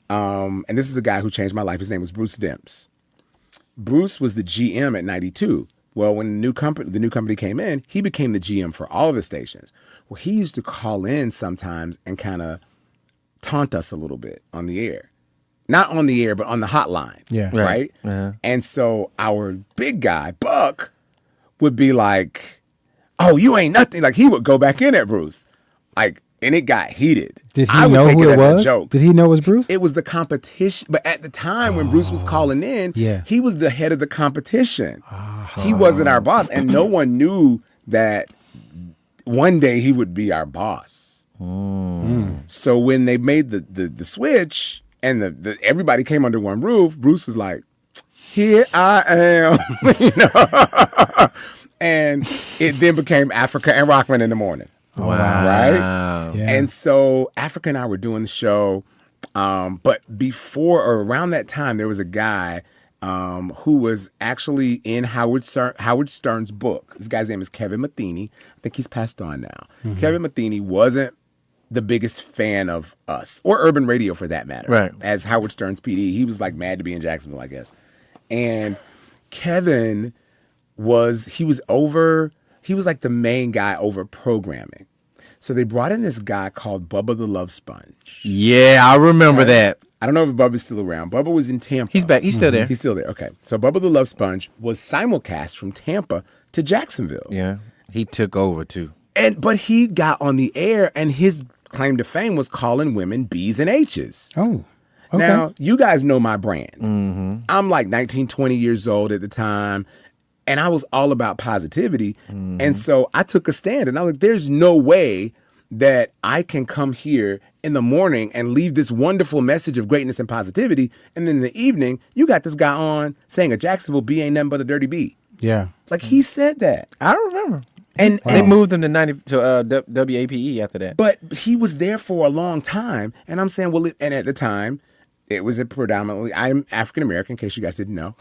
and this is a guy who changed my life. His name was Bruce Demps. Bruce was the GM at 92. Well, when the new company came in, he became the GM for all of the stations. Well, he used to call in sometimes and kind of taunt us a little bit on the air. Not on the air, but on the hotline. Yeah. Right? Uh-huh. And so our big guy, Buck, would be like, "Oh, you ain't nothing." Like, he would go back in at Bruce. Like, and it got heated. Did he I would know take who it it as was? a joke. Did he know it was Bruce? It was the competition. But at the time when Bruce was calling in, he was the head of the competition. He wasn't our boss. And no one knew that one day he would be our boss. So when they made the switch and the everybody came under one roof, Bruce was like, "Here I am." And it then became Africa and Rockman in the morning. Wow. Right? Yeah. And so Africa and I were doing the show. But before or around that time, there was a guy who was actually in Howard Stern's book. This guy's name is Kevin Matheny. I think he's passed on now. Kevin Matheny wasn't the biggest fan of us, or urban radio for that matter. Right. As Howard Stern's PD, he was like mad to be in Jacksonville, I guess. And Kevin was like the main guy over programming. So they brought in this guy called Bubba the Love Sponge. Yeah, I remember that. I don't know if Bubba's still around. Bubba was in Tampa. He's back. He's still there. He's still there. Okay. So Bubba the Love Sponge was simulcast from Tampa to Jacksonville. Yeah. He took over too. But he got on the air, and his claim to fame was calling women B's and H's. Oh. Okay. Now, you guys know my brand. I'm like 19, 20 years old at the time, and I was all about positivity. And so I took a stand, and I was like, there's no way that I can come here in the morning and leave this wonderful message of greatness and positivity, and then in the evening, you got this guy on saying a Jacksonville B ain't nothing but a dirty B. Yeah. Like, he said that. I remember. And They moved him to WAPE after that. But he was there for a long time, and I'm saying, well, and at the time, it was I'm African American, in case you guys didn't know.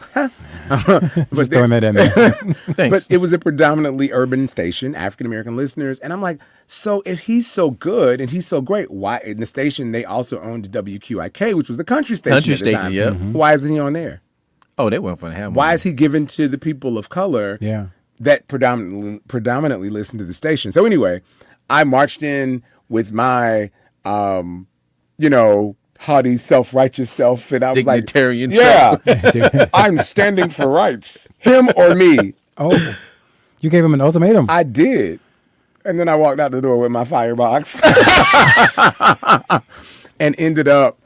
Just throwing that in there. Thanks. But it was a predominantly urban station, African American listeners, and I'm like, so if he's so good and he's so great, why in the station they also owned WQIK, which was the country station Country at the station, time. yep. Why isn't he on there? Oh, they weren't going to have him. Why is he given to the people of color? Yeah. That predominantly listen to the station. So anyway, I marched in with my, haughty, self-righteous self, and I was Dignitarian like, yeah, I'm standing for rights, him or me. Oh, you gave him an ultimatum. I did. And then I walked out the door with my firebox and ended up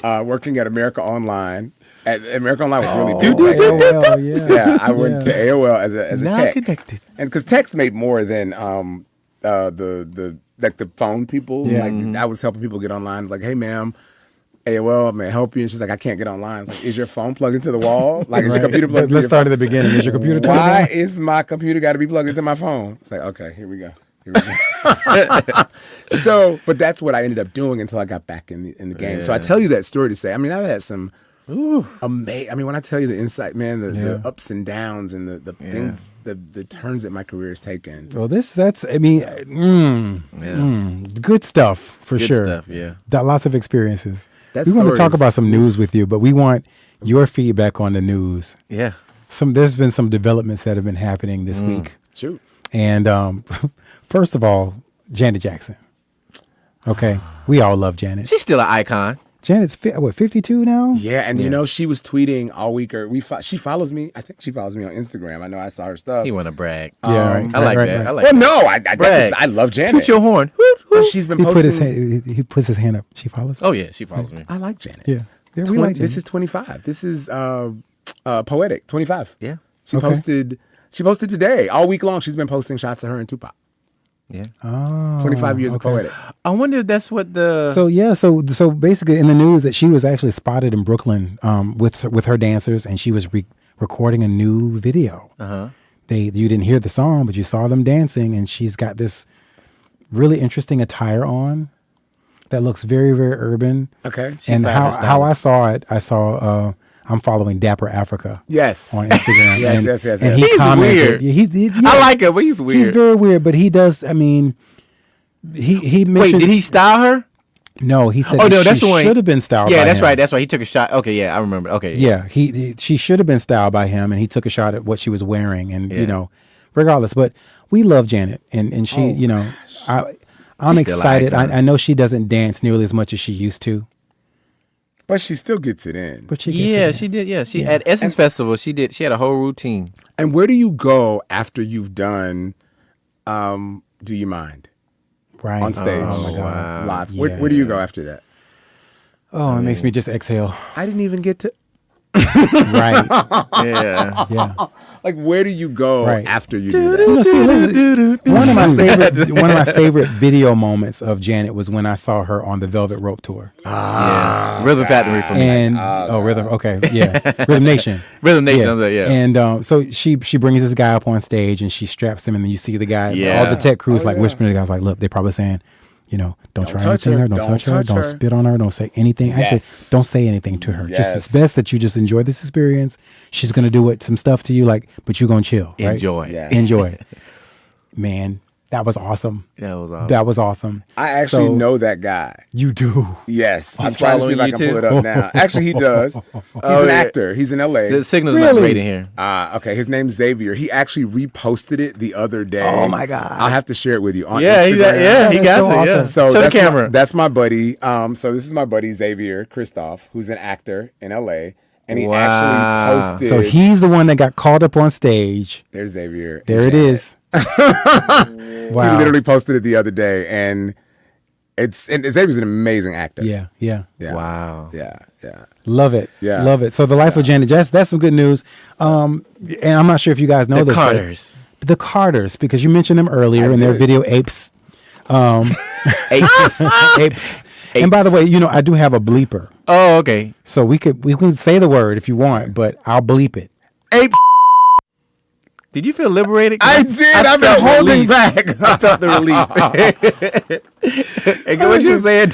working at America Online. America Online was really big. AOL, Yeah, I went to AOL as a Now tech, connected. and because techs made more than the phone people. Yeah. Like I was helping people get online. Like, hey, ma'am, AOL, may I help you? And she's like, I can't get online. I was like, is your phone plugged into the wall? Like, is your computer plugged into Let's your start phone? at the beginning. Is your computer turned Why on? is my computer got to be plugged into my phone? It's like, okay, here we go. So, but that's what I ended up doing until I got back in the game. So I tell you that story to say, I mean, I've had some amazing. I mean, when I tell you the insight, man, the ups and downs and the things, the turns that my career has taken. Well, good stuff for Good sure. stuff, yeah. Lots of experiences. That We want to story talk is- about some news with you, but we want your feedback on the news. Yeah. There's been some developments that have been happening this week. Shoot. And first of all, Janet Jackson. Okay, we all love Janet. She's still an icon. Janet's 52 now? Yeah, and you know, she was tweeting all week. She follows me. I think she follows me on Instagram. I know I saw her stuff. He want to brag. Yeah, right. I like right, that. right. I like Well, that. no, I love Janet. Toot your horn. She's been He posting. he puts his hand up. She follows. Oh yeah, she follows me. I like Janet. Yeah. Yeah, we like Janet. This is 25. This is poetic. 25. Yeah. She posted. She posted today. All week long, she's been posting shots of her and Tupac. Yeah. Oh, 25 years of okay. poetic. I wonder if that's what the. So basically in the news that she was actually spotted in Brooklyn with her dancers, and she was recording a new video. You didn't hear the song, but you saw them dancing, and she's got this really interesting attire on that looks very, very urban. Okay. And how I saw it, I'm following Dapper Africa. Yes. On Instagram. yes. And he He's commented. weird. Yeah, I like it, but he's weird. He's very weird, but he does. I mean, he mentioned. Wait, did he style her? No, he said. Oh no, that's she the one. should have been styled. Yeah, by that's him. right. That's why he took a shot. Okay, yeah, I remember. Okay, Yeah, she should have been styled by him, and he took a shot at what she was wearing, and regardless. But we love Janet, and she, I'm excited. I know she doesn't dance nearly as much as she used to, But she still gets it in. but she gets it in. she did. Yeah, she at Essence Festival. She did. She had a whole routine. And where do you go after you've done Do You Mind? Right On stage. Oh my God. Live. Yeah. Where do you go after that? Oh, it makes me just exhale. I didn't even get to. Right. Yeah. Yeah. Like, where do you go Right. after you do that? You know, listen, one of my favorite video moments of Janet was when I saw her on the Velvet Rope tour. Yeah. Rhythm Factory for me. And Rhythm, okay, yeah, Rhythm Nation, Rhythm Nation, yeah. And so she brings this guy up on stage and she straps him, and then you see the guy, Yeah. all the tech crews whispering to the guys like, look, they're probably saying, don't try touch anything her. her, don't touch her, don't spit on her, don't say anything. Yes. Actually, don't say anything to her. Yes. Just it's best that you just enjoy this experience. She's gonna do some stuff to you, but you're gonna chill, right? Enjoy. Yeah. Enjoy. Man, that was awesome. That was awesome. That was awesome. I actually So, know that guy. You do. Yes. I'm trying to see if I can following you pull it up now. Actually, he does. He's an yeah. actor. He's in L.A. The signal's Really? not great in here. Okay. His name's Xavier. He actually reposted it the other day. Oh, my God. I'll have to share it with you on Yeah, Instagram. he That's got so it. Yeah. awesome. So Show the that's camera. That's my buddy. So this is my buddy Xavier Christoph, who's an actor in LA, and he Wow. actually posted. So he's the one that got called up on stage. There's Xavier. There it is. Wow. He literally posted it the other day, and Xavier's an amazing actor. Yeah. Wow. Yeah. Love it. Yeah. Love it. So the life of Janet, that's some good news. And I'm not sure if you guys know The this. but Carters. The Carters, because you mentioned them earlier in their did. video Apes. Apes. Apes. And by the way, I do have a bleeper. Oh, okay. So we can say the word if you want, but I'll bleep it. Ape. Did you feel liberated? I did. I've been felt holding released. back. I felt the release. And what you saying?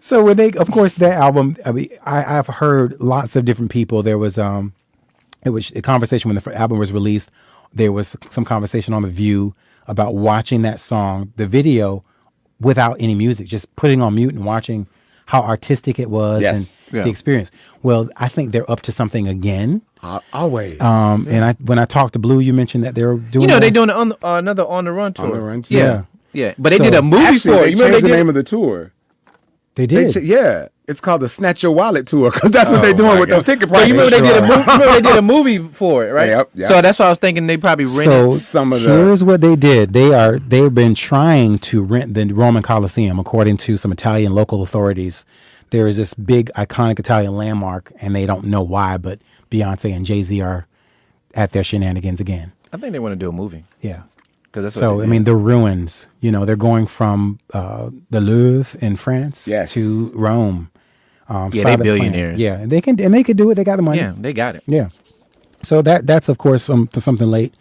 So when of course, that album, I've heard lots of different people. There was it was a conversation when the album was released. There was some conversation on The View about watching that song, the video, without any music, just putting on mute and watching how artistic it was Yes. and the experience. Well, I think they're up to something again. Always. And when I talked to Blue, you mentioned that they're doing. They're doing another On the Run tour. On the Run tour. Yeah. Yeah. But they So, did a movie Actually, for they it. You changed remember the they name did? of the tour. They did. Yeah. It's called the Snatch Your Wallet tour because that's what they're doing my with God. those ticket But prices. you remember they did a movie for it, right? Yep. So that's why I was thinking they probably rented. So some of the- here's what they did. They've been trying to rent the Roman Colosseum, according to some Italian local authorities. There is this big iconic Italian landmark, and they don't know why, but Beyonce and Jay-Z are at their shenanigans again. I think they want to do a movie. Yeah. Cause that's So what I mean, the ruins. They're going from the Louvre in France Yes. to Rome. Yeah, Solid they plan. billionaires. Yeah, and they can do it. They got the money. Yeah, they got it. Yeah. So that's of course something late.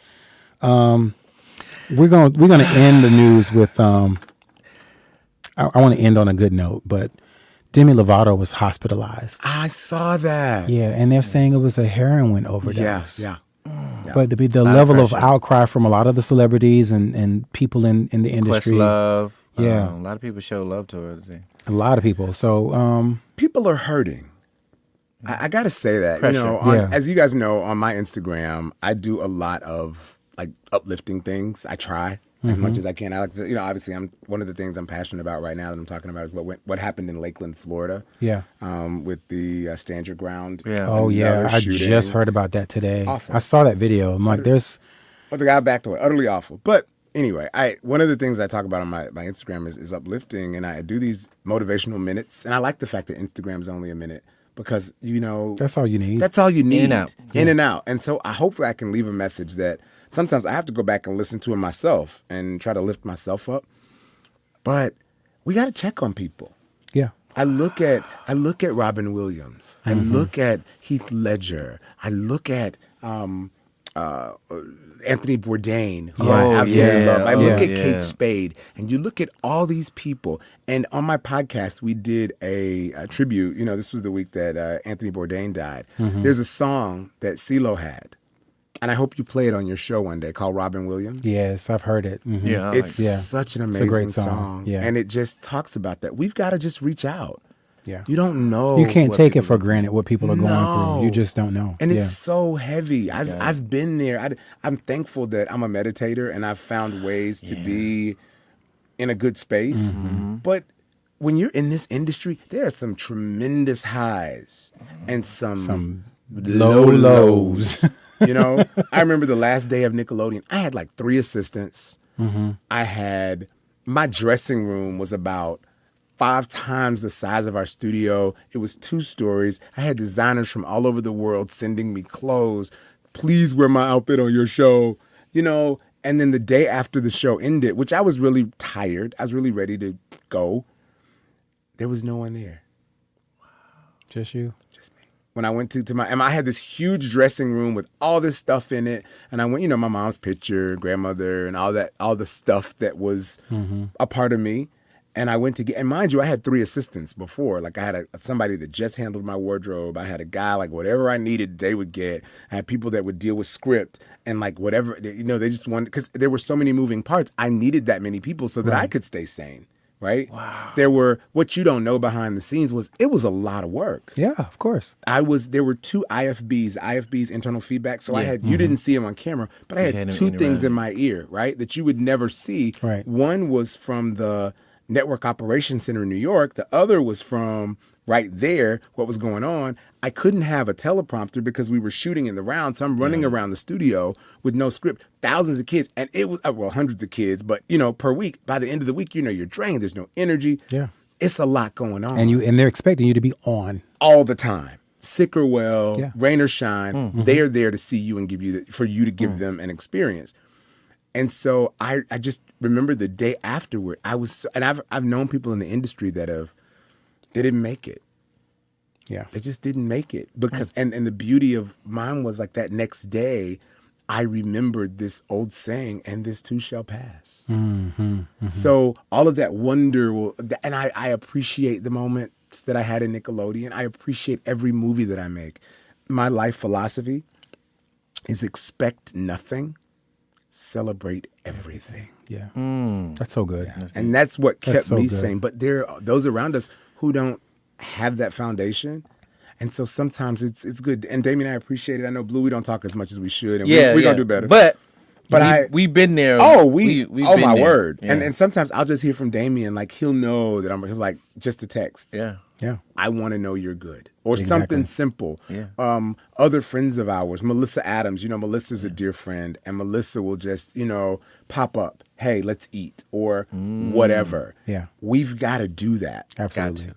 We're gonna end the news with I want to end on a good note, but Demi Lovato was hospitalized. I saw that. Yeah, and they're saying it was a heroin overdose. Yeah. But the Lot of level of pressure. outcry from a lot of the celebrities and people in the industry. Questlove. Yeah. A lot of people show love to her today. A lot of people. So People are hurting. I got to say that. Pressure. Yeah. As you guys know, on my Instagram, I do a lot of like uplifting things. I try. as much as I can. I like to, obviously one of the things I'm passionate about right now that I'm talking about is what happened in Lakeland, Florida. Yeah. With the Stand Your Ground. Yeah. Oh yeah, I shooting. just heard about that today. Awful. I saw that video. I'm like, there's. But the guy backed away. Utterly awful. But anyway, one of the things I talk about on my Instagram is uplifting, and I do these motivational minutes, and I like the fact that Instagram's only a minute because That's all you need. That's all you need. In and out. In and out. And so hopefully I can leave a message that sometimes I have to go back and listen to it myself and try to lift myself up. But we got to check on people. Yeah. I look at Robin Williams. I look at Heath Ledger. I look at Anthony Bourdain, who I absolutely love. I look at Kate Spade, and you look at all these people. And on my podcast, we did a tribute. This was the week that Anthony Bourdain died. There's a song that CeeLo had, and I hope you play it on your show one day, called Robin Williams. Yes, I've heard it. Mm-hmm. Yeah, It's such an amazing great song. Yeah. And it just talks about that. We've got to just reach out. Yeah. You don't know. You can't what take it people for granted what people are going through. You just don't know. And it's so heavy. I've been there. I'm thankful that I'm a meditator and I've found ways to be in a good space. But when you're in this industry, there are some tremendous highs and some low lows. I remember the last day of Nickelodeon, I had like 3 assistants. My dressing room was about 5 times the size of our studio. It was 2 stories. I had designers from all over the world sending me clothes. Please wear my outfit on your show. And then the day after the show ended, which I was really tired, I was really ready to go, there was no one there. Just you? Just me. When I went to my, and I had this huge dressing room with all this stuff in it. And I went, my mom's picture, grandmother, and all the stuff that was a part of me. And I went to and mind you, I had 3 assistants before. Like I had somebody that just handled my wardrobe. I had a guy, like whatever I needed, they would get. I had people that would deal with script and like whatever, they just wanted, because there were so many moving parts. I needed that many people so that I could stay sane, right? Wow. What you don't know behind the scenes was, it was a lot of work. Yeah, of course. There were 2 IFBs, internal feedback. So I had, you didn't see them on camera, but I had 2 things in my ear, right? That you would never see. Right. One was from the Network Operations Center in New York. The other was from right there, what was going on. I couldn't have a teleprompter because we were shooting in the round. So I'm running around the studio with no script, thousands of kids. And it was, hundreds of kids, but per week, by the end of the week, you're drained. There's no energy. Yeah. It's a lot going on. And they're expecting you to be on all the time. Sick or well, rain or shine, they are there to see you and for you to give them an experience. And so I just remember the day afterward, I've known people in the industry that they didn't make it. Yeah. They just didn't make it because, and the beauty of mine was like that next day, I remembered this old saying, and this too shall pass. So all of that wonder and I appreciate the moments that I had in Nickelodeon. I appreciate every movie that I make. My life philosophy is expect nothing. Celebrate everything. Yeah. That's so good. Yeah. And that's what kept me good. sane. But there are those around us who don't have that foundation. And so sometimes it's good. And Damien, I appreciate it. I know, Blue, we don't talk as much as we should. And we're going to do better. But we've been there. We've been my there. word. Yeah. And sometimes I'll just hear from Damien, like he'll know that he'll like just a text. Yeah. Yeah. I want to know you're good. Or something simple. Yeah. Other friends of ours, Melissa Adams, Melissa's a dear friend, and Melissa will just, pop up, hey, let's eat, or whatever. Yeah. We've got to do that. Absolutely.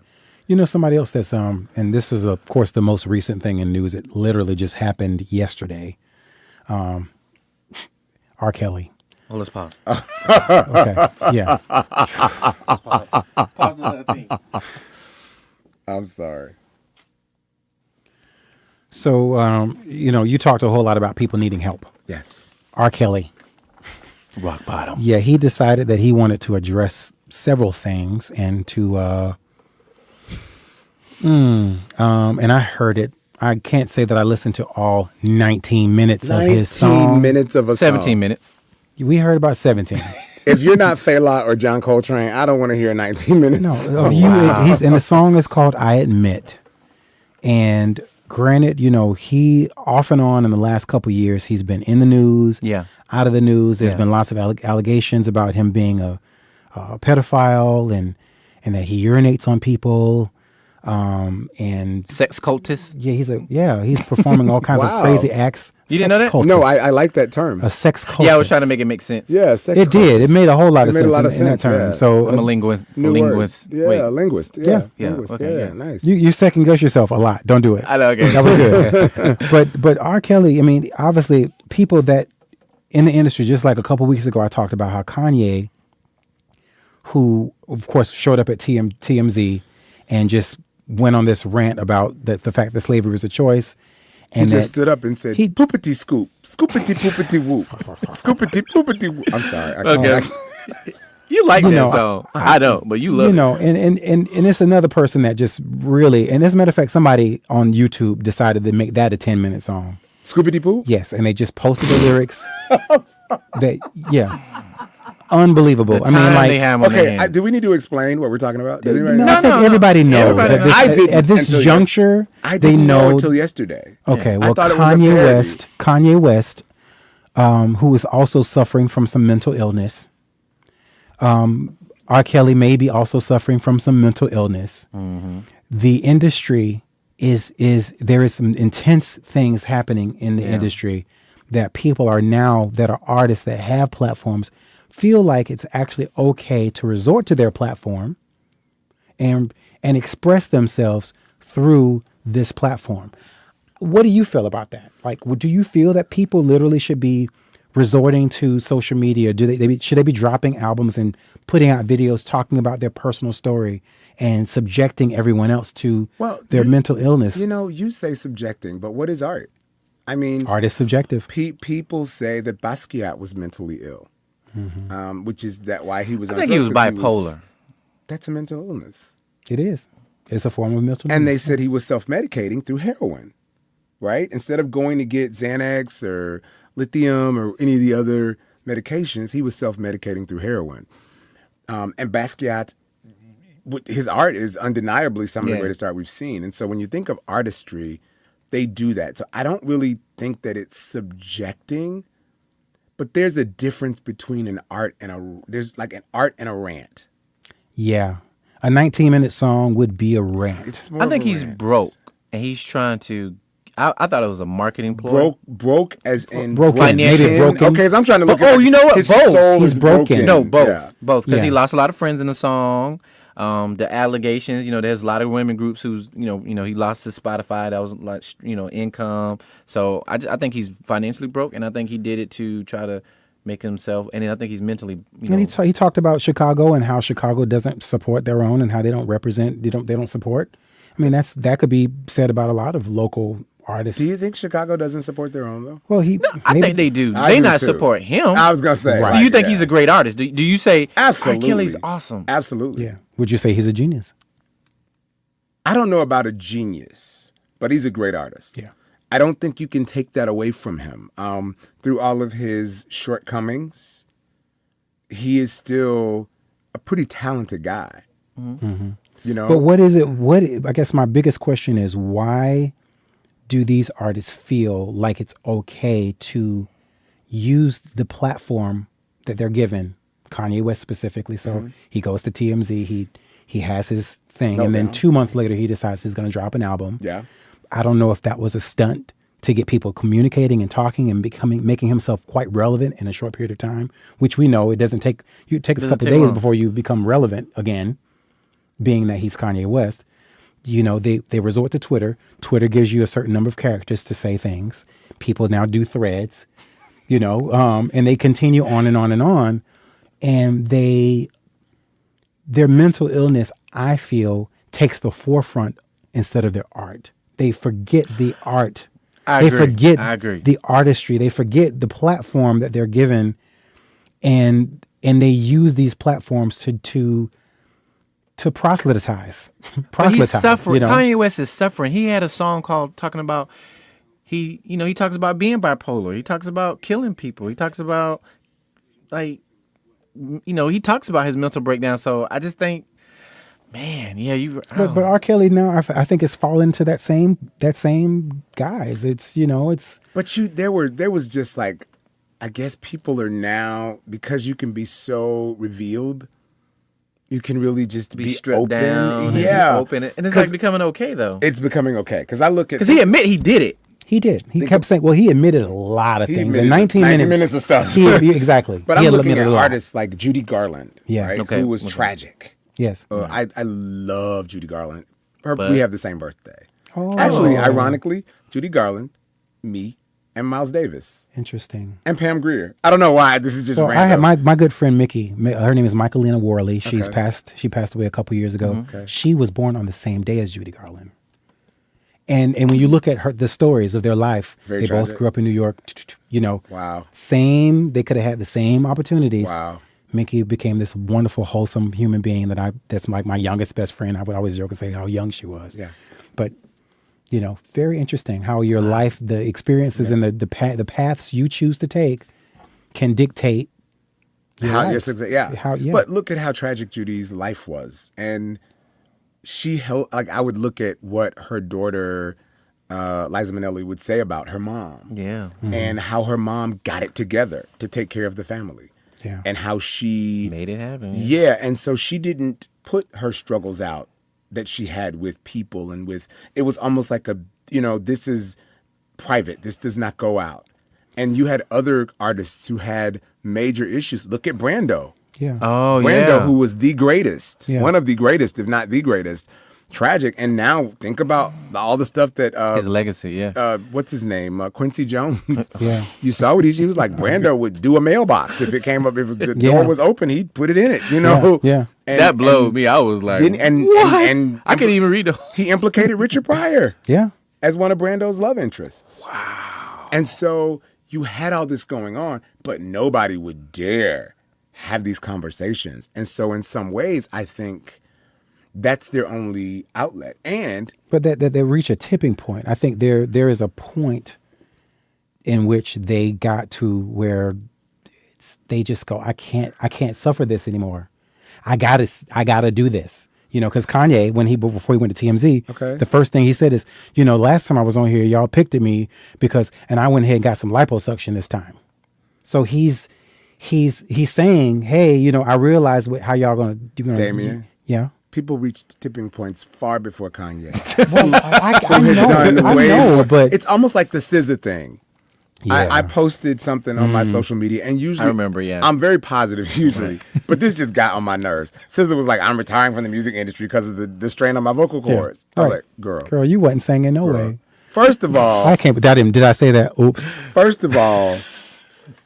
Somebody else that's, and this is, of course, the most recent thing in news. It literally just happened yesterday. R. Kelly. Well, let's pause. Okay. Yeah. Pause the thing. I'm sorry. So, you talked a whole lot about people needing help. Yes. R. Kelly. Rock bottom. Yeah, he decided that he wanted to address several things and to, and I heard it. I can't say that I listened to all 19 minutes of his song. 19 minutes of a 17 song. minutes. We heard about 17. If you're not Fela or John Coltrane, I don't want to hear 19 minutes. No, and the song is called I Admit. And Granted, he off and on in the last couple years, he's been in the news, out of the news. There's been lots of allegations about him being a pedophile and that he urinates on people. And sex cultist. Yeah, he's performing all kinds of crazy acts. You didn't know that? Cultist. No, I like that term. A sex cultist. Yeah, I was trying to make it make sense. Yeah, sex it cultist. did. It made a whole lot of sense. In that term. Yeah. So I'm a linguist. Linguist. Yeah, Wait. linguist. Yeah. Linguist. Okay, Yeah, yeah. nice. You second guess yourself a lot. Don't do it. I know. Okay. That was good. But R. Kelly, I mean, obviously, people that in the industry, just like a couple weeks ago, I talked about how Kanye, who of course showed up at TMZ and just went on this rant about the fact that slavery was a choice. And he just stood up and said, poopity scoop, scoopity poopity whoop, scoopity poopity whoop. I'm sorry. You like that song. I don't, but you love it. And it's another person that just really, and as a matter of fact, somebody on YouTube decided to make that a 10-minute song. Scoopity poo? Yes, and they just posted the lyrics. Unbelievable. I mean, like, do we need to explain what we're talking about? Does anybody no, know? I think everybody knows. At this juncture, I they didn't know until yesterday. Okay, well, I thought it was a parody. Kanye West, who is also suffering from some mental illness. R. Kelly may be also suffering from some mental illness. Mm-hmm. The industry there is some intense things happening in the industry that people are now, that are artists that have platforms, feel like it's actually okay to resort to their platform and express themselves through this platform. What do you feel about that? Like, do you feel that people literally should be resorting to social media? Should they be dropping albums and putting out videos talking about their personal story and subjecting everyone else to their mental illness? You say subjecting, but what is art? I mean, art is subjective. People say that Basquiat was mentally ill. Mm-hmm. Which is why he was. I think he was bipolar. That's a mental illness. It is. It's a form of mental illness. And they said he was self-medicating through heroin, right? Instead of going to get Xanax or lithium or any of the other medications, he was self-medicating through heroin. And Basquiat, his art is undeniably some of the greatest art we've seen. And so when you think of artistry, they do that. So I don't really think that it's subjecting. But there's a difference between an art and an art and a rant. Yeah. A 19-minute song would be a rant. I think he's broke and he's trying to. I thought it was a marketing ploy. Broke as in broken. Maybe broken. Okay, so I'm trying to look at you know what? His both. soul He's is broken. No, both. Yeah. Both. Because he lost a lot of friends in the song. The allegations, there's a lot of women groups who's, he lost his Spotify. That was like, income. So I think he's financially broke, and I think he did it to try to make himself, and I think he's mentally. And he talked about Chicago and how Chicago doesn't support their own and how they don't represent, they don't support. I mean, that could be said about a lot of local artists. Do you think Chicago doesn't support their own though? Well, I think they do. They not support him. I was gonna say. Right. Do you think he's a great artist? Do you say absolutely? R. Kelly's awesome. Absolutely. Yeah. Would you say he's a genius? I don't know about a genius, but he's a great artist. Yeah. I don't think you can take that away from him. Through all of his shortcomings, he is still a pretty talented guy. Mm-hmm. But what is it? I guess my biggest question is, why do these artists feel like it's okay to use the platform that they're given? Kanye West specifically. So he goes to TMZ. He has his thing, and then 2 months later, he decides he's going to drop an album. Yeah. I don't know if that was a stunt to get people communicating and talking and making himself quite relevant in a short period of time, which we know it doesn't take. It takes a couple of days before you become relevant again, being that he's Kanye West. They resort to Twitter. Twitter gives you a certain number of characters to say things. People now do threads, and they continue on and on and on. And their mental illness, I feel, takes the forefront instead of their art. They forget the art. I agree. Forget I agree. the artistry. They forget the platform that they're given, and they use these platforms to proselytize. But he's suffering. Kanye West is suffering. He had a song called talking about he talks about being bipolar. He talks about killing people. He talks about he talks about his mental breakdown. So I just think Man, yeah, But R. Kelly now, I think it's fallen to that same guys. It's it's. But there was just like, I guess people are now, because you can be so revealed, you can really just be stripped open. down, Yeah, and open it, and it's like becoming okay though. It's becoming okay because I look at Because he admit he did it. He did. He kept saying, well, he admitted a lot of things. admitted In 19 minutes of stuff. Exactly. But He I'm looking admitted at a lot. artists like Judy Garland, Yeah. right, Okay. who was Okay. tragic. Yes. I love Judy Garland. But- We have the same birthday. Oh. Actually, ironically, Judy Garland, me, and Miles Davis, Interesting. and Pam Grier. I don't know why. This is just Well, random. I had my good friend Mickey. Her name is Michaelina Worley. She Okay. passed away a couple years ago. Okay. She was born on the same day as Judy Garland. And when you look at the stories of their life, Very they tragic. both grew up in New York. Wow. They could have had the same opportunities. Wow. Mickey became this wonderful, wholesome human being that's like my youngest best friend. I would always joke and say how young she was. Yeah. But very interesting how your life, the experiences and the paths you choose to take can dictate your How, life. yes, exactly. Yeah. Yeah. But look at how tragic Judy's life was. And she held, like, I would look at what her daughter, Liza Minnelli, would say about her mom. Yeah. And how her mom got it together to take care of the family. Yeah. And how she Made it happen. Yeah, and so she didn't put her struggles out that she had with people and with, it was almost like this is private. This does not go out. And you had other artists who had major issues. Look at Brando. Yeah. Oh, Brando, yeah. who was the greatest, Yeah. one of the greatest, if not the greatest. Tragic. And now think about all the stuff that His legacy, yeah. what's his name? Quincy Jones. Yeah. You saw what he was like. Brando would do a mailbox if it came up. If the Yeah. door was open, he'd put it in it. Yeah. And, that blowed me. I was like, what? And I couldn't even read the he implicated Richard Pryor Yeah. as one of Brando's love interests. Wow. And so you had all this going on, but nobody would dare have these conversations. And so in some ways, I think that's their only outlet. And But that they reach a tipping point. I think there is a point in which they got to where they just go, I can't suffer this anymore. I gotta do this. Because Kanye, before he went to TMZ, Okay. the first thing he said is, last time I was on here, y'all picked at me and I went ahead and got some liposuction this time. So he's saying, hey, I realize how y'all gonna do. Damien. Yeah. people reached tipping points far before Kanye. Well, I Way know, more. but It's almost like the SZA thing. yeah. I posted something on my social media, and usually I remember, yeah. I'm very positive usually, but this just got on my nerves. SZA was like, "I'm retiring from the music industry because of the strain on my vocal cords." I was Right. like, "Girl, girl, you wasn't singing no way. First of all, I can't. Without him, did I say that? Oops. First of all,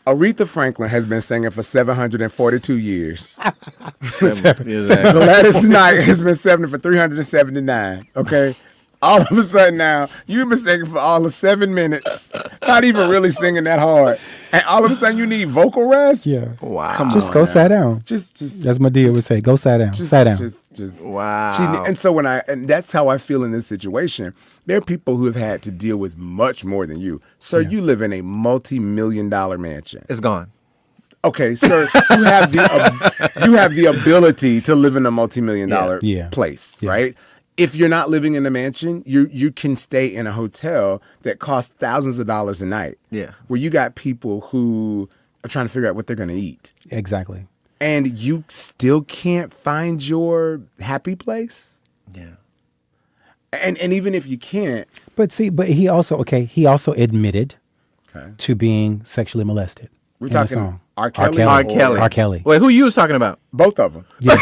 Aretha Franklin has been singing for 742 years. Gladys Knight has been singing for 379. Okay. All of a sudden now, you've been singing for all of 7 minutes, not even really singing that hard. And all of a sudden you need vocal rest? Yeah. Wow. Come Just on go now. sit down. Just As Madea would say, go sit down. Sit down. Just Wow. and so and that's how I feel in this situation. There are people who have had to deal with much more than you. Sir, you live in a multi-million-dollar mansion. It's gone. Okay, sir, you have the ability to live in a multi-million-dollar Yeah. place, Yeah. right? If you're not living in a mansion, you can stay in a hotel that costs thousands of dollars a night. Yeah. Where you got people who are trying to figure out what they're going to eat. Exactly. And you still can't find your happy place? Yeah. And even if you can't, But he also admitted okay. to being sexually molested. We're in the talking song. R. Kelly. R. or- Kelly. R. Kelly. Wait, who you was talking about? Both of them. Yeah.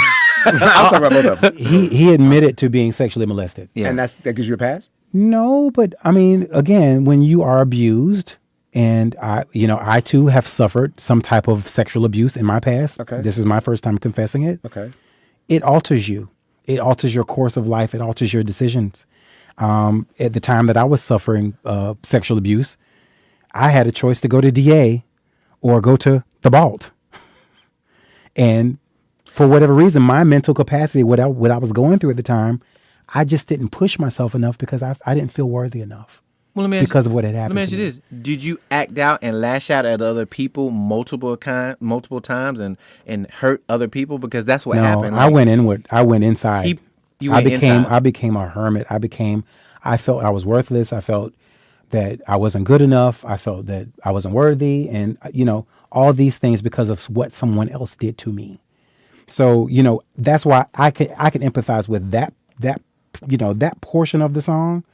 I'm talking about both of them. he admitted to being sexually molested. Yeah. And that gives you a pass? No, but I mean, again, when you are abused, and I too have suffered some type of sexual abuse in my past. Okay. This is my first time confessing it. Okay. It alters you. It alters your course of life. It alters your decisions. At the time that I was suffering sexual abuse, I had a choice to go to DA or go to the vault. And for whatever reason, my mental capacity, what I was going through at the time, I just didn't push myself enough because I didn't feel worthy enough. Well, let me ask because of what had happened. Let me ask you this: did you act out and lash out at other people multiple times and hurt other people? Because that's what No, happened. I went inward. I went inside. You I went became inside. I became a hermit. I felt I was worthless. I felt that I wasn't good enough. I felt that I wasn't worthy, and all these things because of what someone else did to me. So that's why I can empathize with that portion of the song.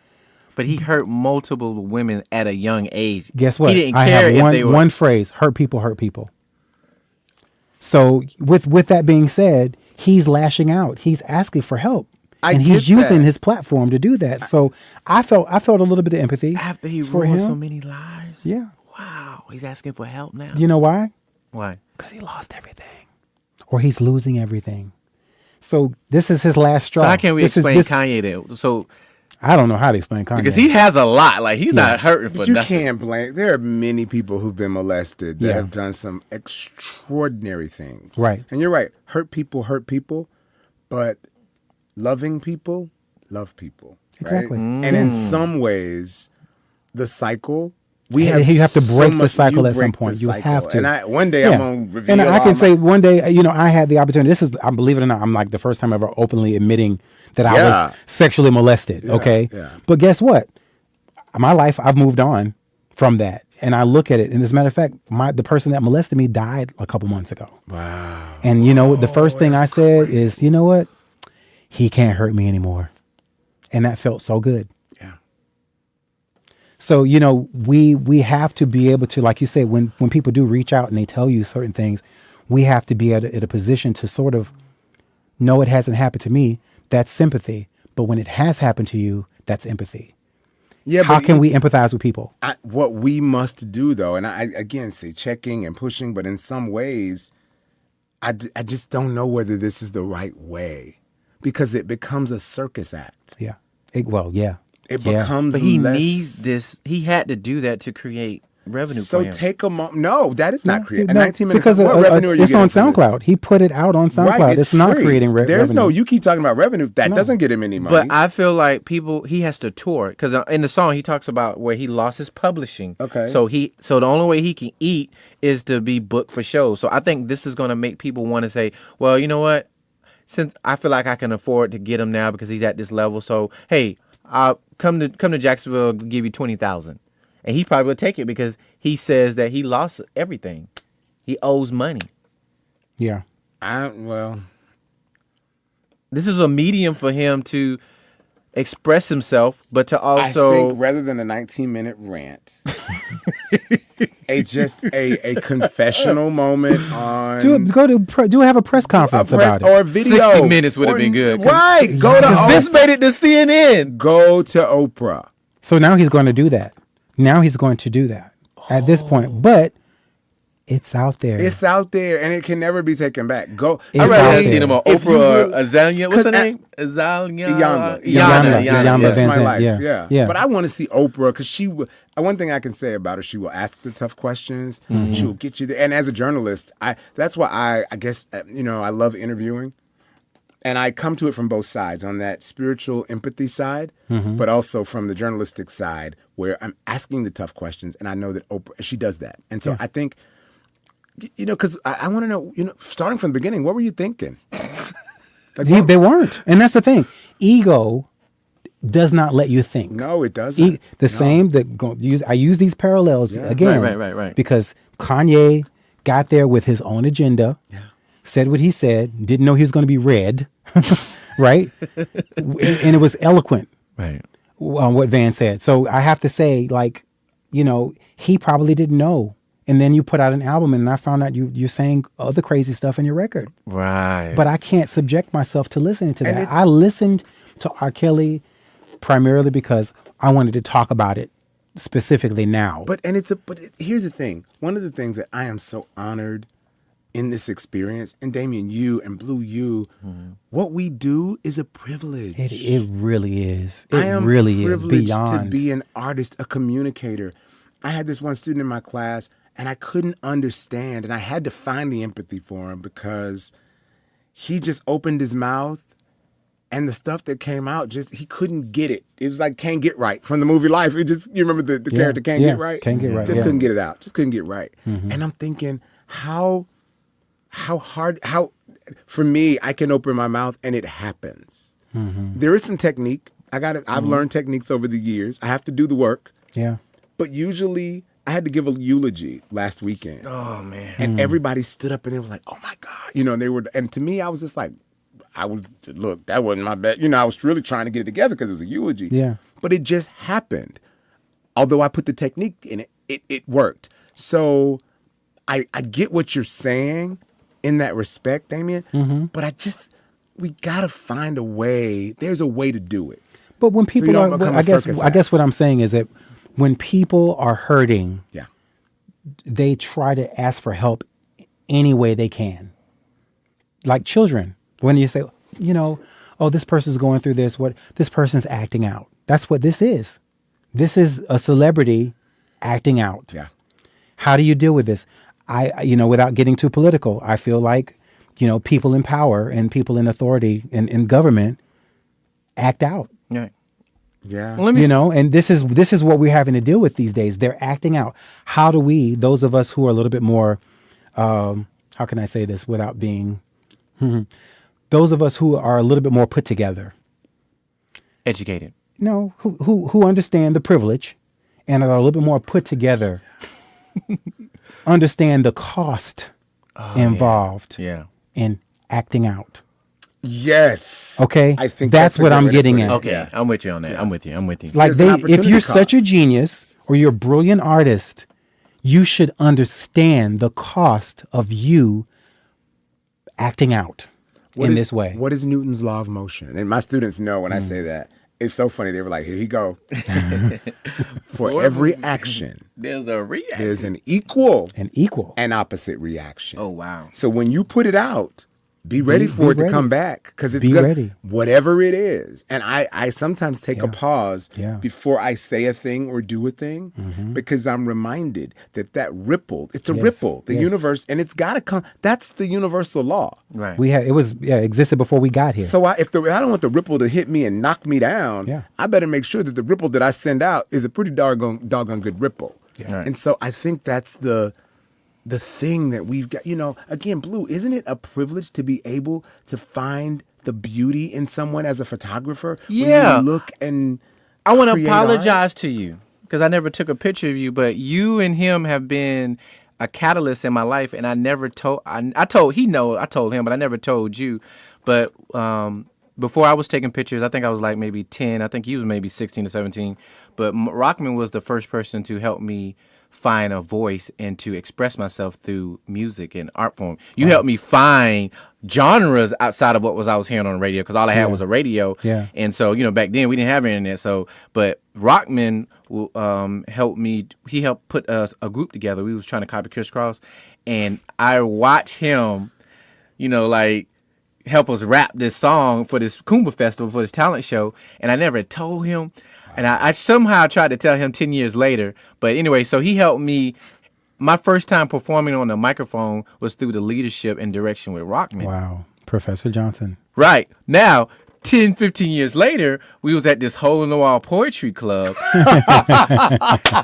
But he hurt multiple women at a young age. Guess what? He didn't I care have if they were. one phrase: hurt people, hurt people. So with that being said, he's lashing out. He's asking for help. And he's get using that. his platform to do that. So I felt a little bit of empathy After he for ruined him. so many lives. Yeah. Wow. He's asking for help now. You know why? Why? Because he lost everything, or he's losing everything. So this is his last straw. So how can we This is- explain this- Kanye then? So I don't know how to explain Kanye. because he has a lot. Like he's not hurting for But you nothing. can't blame. There are many people who've been molested that Yeah. have done some extraordinary things. Right. And you're right. Hurt people, but loving people love people. Right? Exactly. And in some ways, the cycle. We And have you have to so break the much- cycle you at some break point. the You cycle. have to. And one day I'm gonna reveal. And I all can my- say one day, I had the opportunity. This is, I believe it or not, I'm like the first time ever openly admitting that I Yeah. was sexually molested. Okay. yeah. But guess what? My life, I've moved on from that. And I look at it. And as a matter of fact, the person that molested me died a couple months ago. Wow. And the first thing I said is, you know what? He can't hurt me anymore. And that felt so good. Yeah. So, we have to be able to, like you say, when people do reach out and they tell you certain things, we have to be at a position to sort of know it hasn't happened to me. That's sympathy. But when it has happened to you, that's empathy. Yeah. How but can we empathize with people? What we must do, though, and I again say checking and pushing, but in some ways, I just don't know whether this is the right way because it becomes a circus act. Yeah. Yeah. It Yeah. becomes But he less. needs this. He had to do that to create revenue So for him. take a moment. No, that is not creating. No, 19 minutes. because What revenue are you it's on getting for this? SoundCloud. He put it out on SoundCloud. Right, it's not free. creating There's revenue. no. You keep talking about revenue. That doesn't get him any money. But I feel like he has to tour because in the song he talks about where he lost his publishing. Okay. So the only way he can eat is to be booked for shows. So I think this is going to make people want to say, well, you know what? Since I feel like I can afford to get him now because he's at this level. So hey, I'll come to Jacksonville, give you $20,000, and he probably would take it because he says that he lost everything. He owes money. Yeah. well, This is a medium for him to express himself, but to also I think rather than a 19-minute rant, a confessional moment on Do have a press conference about it. or video 60 minutes would have Or- been good. 'Cause- Right, go to This made it to CNN. Go to Oprah. So now he's going to do that. At this point, but it's out there. It's out there and it can never be taken back. Go. It's I'd out rather there. seen him on If you Oprah or really- Azalea. What's her 'cause name? Azalea. Iyanla. Iyanla That's Van my Zandt, life. yeah. Yeah. But I want to see Oprah because she will. One thing I can say about her, she will ask the tough questions. Mm-hmm. She will get you there. And as a journalist, that's why I guess I love interviewing. And I come to it from both sides, on that spiritual empathy side, Mm-hmm. but also from the journalistic side, where I'm asking the tough questions, and I know that Oprah, she does that. And so I think, because I want to know, starting from the beginning, what were you thinking? They weren't, and that's the thing. Ego does not let you think. No, it doesn't. I use these parallels again, Right. because Kanye got there with his own agenda. Yeah. Said what he said, didn't know he was going to be read, right? And it was eloquent, Right. on what Van said. So I have to say, he probably didn't know. And then you put out an album, and I found out you're saying other crazy stuff in your record. Right. But I can't subject myself to listening to And that. it's- I listened to R. Kelly primarily because I wanted to talk about it specifically now. But here's the thing. One of the things that I am so honored in this experience, and Damien, you and Blue, what we do is a privilege. It really is. I am really is privileged beyond. to be an artist, a communicator. I had this one student in my class, and I couldn't understand, and I had to find the empathy for him because he just opened his mouth, and the stuff that came out, he couldn't get it. It was like Can't Get Right from the movie Life. You remember the character Can't Get Right? Can't Get Right, Just yeah. couldn't get it out. Just couldn't get right. And I'm thinking, how hard, for me, I can open my mouth and it happens. There is some technique. I've learned techniques over the years. I have to do the work. Yeah. But usually, I had to give a eulogy last weekend. Oh man. And everybody stood up and they was like, "Oh my God," and they were. And to me, I was just like, look, that wasn't my best. I was really trying to get it together because it was a eulogy. Yeah. But it just happened. Although I put the technique in it, it worked. So I get what you're saying in that respect, Damien. But we gotta find a way. There's a way to do it. But when people don't are, become a I circus guess what act. I'm saying is that when people are hurting, Yeah. they try to ask for help any way they can. Like children, when you say, oh, this person's going through this, this person's acting out. That's what this is. This is a celebrity acting out. Yeah. How do you deal with this? Without getting too political, I feel like, people in power and people in authority and in government act out. Yeah. Yeah. Well, let me And this is what we're having to deal with these days. They're acting out. How do we, those of us who are a little bit more, how can I say this without being, those of us who are a little bit more put together, educated. who understand the privilege and are a little bit more put together, understand the cost involved Yeah. in acting out. Yes. Okay, I think that's a what good I'm way to getting put it. at. Okay, Yeah. I'm with you on that. I'm with you. Like There's an if opportunity you're such a cost. genius or you're a brilliant artist, you should understand the cost of you acting out in this way. What is Newton's law of motion? And my students know when I say that. It's so funny. They were like, here you go. For every action, There's a reaction. there's an equal And equal. and opposite reaction. Oh wow. So when you put it out, be ready for it to ready. come back because it's Be good. ready. Whatever it is. And I sometimes take a pause Yeah. before I say a thing or do a thing because I'm reminded that ripple, it's a Yes. ripple, the Yes. universe, and it's got to come. That's the universal law. Right. Existed before we got here. So I don't want the ripple to hit me and knock me down, Yeah. I better make sure that the ripple that I send out is a pretty doggone good ripple. Right. And so I think that's the thing that we've got. Again, Blue, isn't it a privilege to be able to find the beauty in someone as a photographer? Yeah. When you look and I want to create art? apologize to you because I never took a picture of you, but you and him have been a catalyst in my life, and I never told. I told him, but I never told you. But before I was taking pictures, I think I was like maybe 10. I think he was maybe 16 or 17. But Rockman was the first person to help me find a voice and to express myself through music and art form. You helped me find genres outside of what I was hearing on the radio because all I had was a radio. Yeah. And so, back then we didn't have internet. So, but Rockman helped me. He helped put a group together. We was trying to copy Crisscross, and I watched him, help us rap this song for this Kumba Festival, for this talent show. And I never told him. And I somehow tried to tell him 10 years later. But anyway, so he helped me. My first time performing on the microphone was through the leadership and direction with Rockman. Wow. Professor Johnson. Right. Now, 10, 15 years later, we was at this hole-in-the-wall poetry club.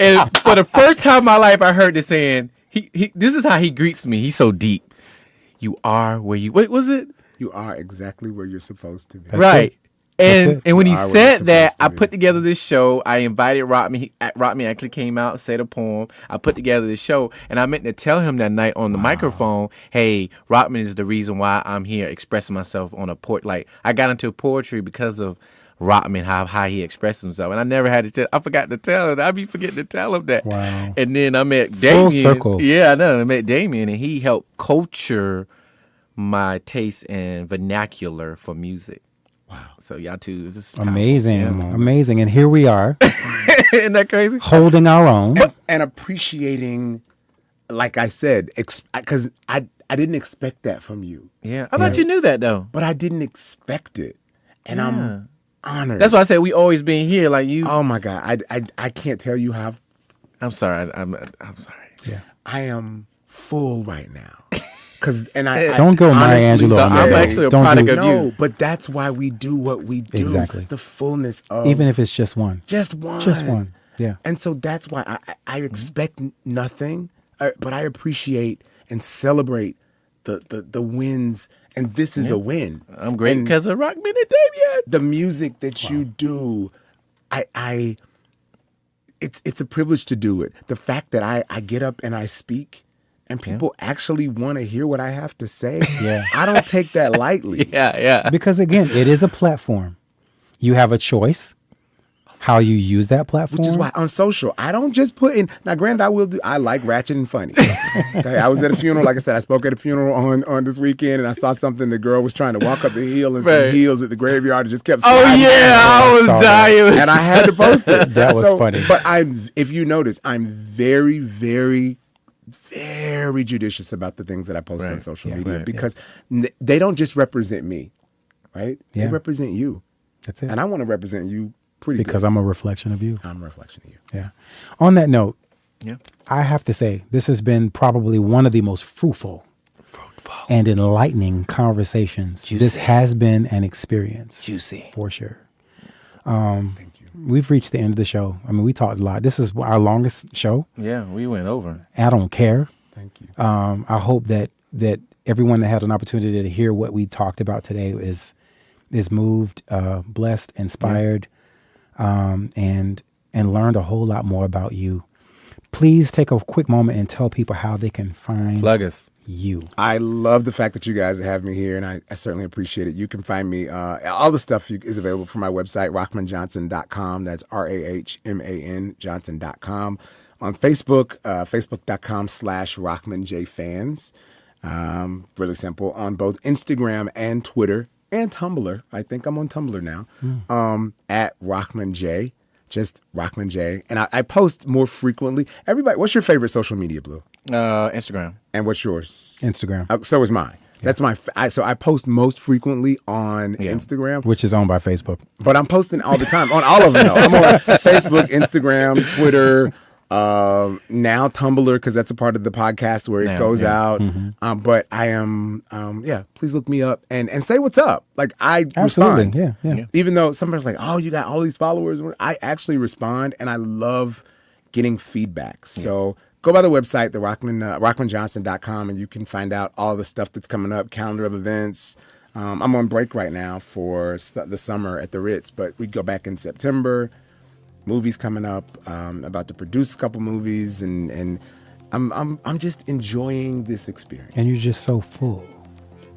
And for the first time in my life, I heard this saying, this is how he greets me. He's so deep. You are where you... What was it? You are exactly where you're supposed to be. Right. it. And when he You are where said you're that, supposed to I be. put together this show. I invited Rockman. Rockman actually came out, said a poem. I put together this show, and I meant to tell him that night on the microphone, hey, Rockman is the reason why I'm here expressing myself on a Like, I got into poetry because of Rockman, how he expressed himself. And I never had to I forgot to tell him. I be forgetting to tell him that. Wow. And then I met Damien. circle. Yeah, I know. I met Damien, and he helped culture my taste and vernacular for music. Wow. So y'all two, this is Amazing. powerful. Yeah, man. Amazing. And here we are Isn't that crazy? holding our own. And appreciating, like I said, because I didn't expect that from you, Yeah. I thought you knew that though. but I didn't expect it, and I'm honored. That's why I said we always been here. Like you. Oh my God, I can't tell you how I'm sorry. I'm sorry. I am full right now. I Don't go Maya honestly Angelou on say- me. I'm actually a Don't product do- of No, you. but that's why we do what we do. Exactly. The fullness of Even if it's just one. just one. Just one. Yeah. And so that's why I expect nothing, but I appreciate and celebrate the wins And this is a win. I'm great And because of Rahman and Damien. the music that you do, it's a privilege to do it. The fact that I get up and I speak and people actually want to hear what I have to say, I don't take that lightly. Yeah. Because again, it is a platform. You have a choice how you use that platform. Which is why on social, I don't just put in. Now, granted, I like ratchet and funny. Okay, I was at a funeral. Like I said, I spoke at a funeral on this weekend, and I saw something. The girl was trying to walk up the hill and some heels at the graveyard and just kept sliding. I was dying. And I had to post it. That was funny. But if you notice, I'm very, very, very judicious about the things that I post on social media because they don't just represent me, right? They represent you. That's it. And I want to represent you because good. I'm a reflection of you. I'm a reflection of you. Yeah. On that note, I have to say this has been probably one of the most fruitful and enlightening conversations. This has been an experience. Juicy. For sure. Thank you. We've reached the end of the show. I mean, we talked a lot. This is our longest show. Yeah, we went over. I don't care. Thank you. I hope that everyone that had an opportunity to hear what we talked about today is moved, blessed, inspired, and learned a whole lot more about you. Please take a quick moment and tell people how they can find Plug us. you. I love the fact that you guys have me here, and I certainly appreciate it. You can find me, all the stuff is available from my website, rahmanjohnson.com. That's RAHMAN Johnson.com. On Facebook, facebook.com/RahmanJFans. Really simple. On both Instagram and Twitter and Tumblr. I think I'm on Tumblr now. At Rahman J. Just Rahman J. And I post more frequently. Everybody, what's your favorite social media, Blue? Instagram. And what's yours? Instagram. So is mine. That's my. So I post most frequently on Instagram, which is owned by Facebook. But I'm posting all the time on all of them. Though. I'm on Facebook, Instagram, Twitter, now Tumblr because that's a part of the podcast where it goes out. Mm-hmm. But I am. Please look me up and say what's up. Like I respond. Yeah. Even though somebody's like, "Oh, you got all these followers," I actually respond, and I love getting feedback. So. Go by the website, the RahmanJohnson.com, and you can find out all the stuff that's coming up, calendar of events. I'm on break right now for the summer at the Ritz, but we go back in September. Movies coming up. About to produce a couple movies, and I'm just enjoying this experience. And you're just so full.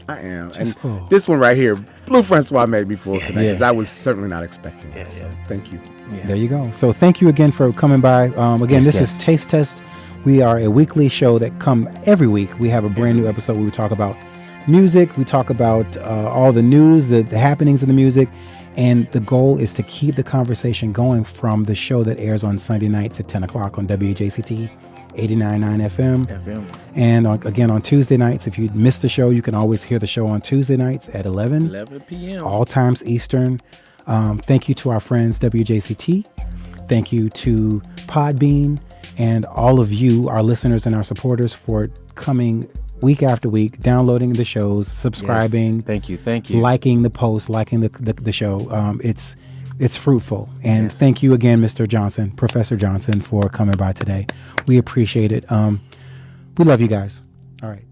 I am. Just full. This one right here, Blue Franswa made me full tonight because I was certainly not expecting it. So thank you. Yeah. There you go. So thank you again for coming by. This is Taste Test. We are a weekly show that come every week. We have a brand new episode where we talk about music. We talk about all the news, the happenings in the music. And the goal is to keep the conversation going from the show that airs on Sunday nights at 10 o'clock on WJCT 89.9 FM. And again, on Tuesday nights, if you missed the show, you can always hear the show on Tuesday nights at 11 p.m. All times Eastern. Thank you to our friends WJCT. Thank you to Podbean. And all of you, our listeners and our supporters, for coming week after week, downloading the shows, subscribing. Yes. Thank you. Liking the post, liking the show. It's fruitful. And thank you again, Mr. Johnson, Professor Johnson, for coming by today. We appreciate it. We love you guys. All right.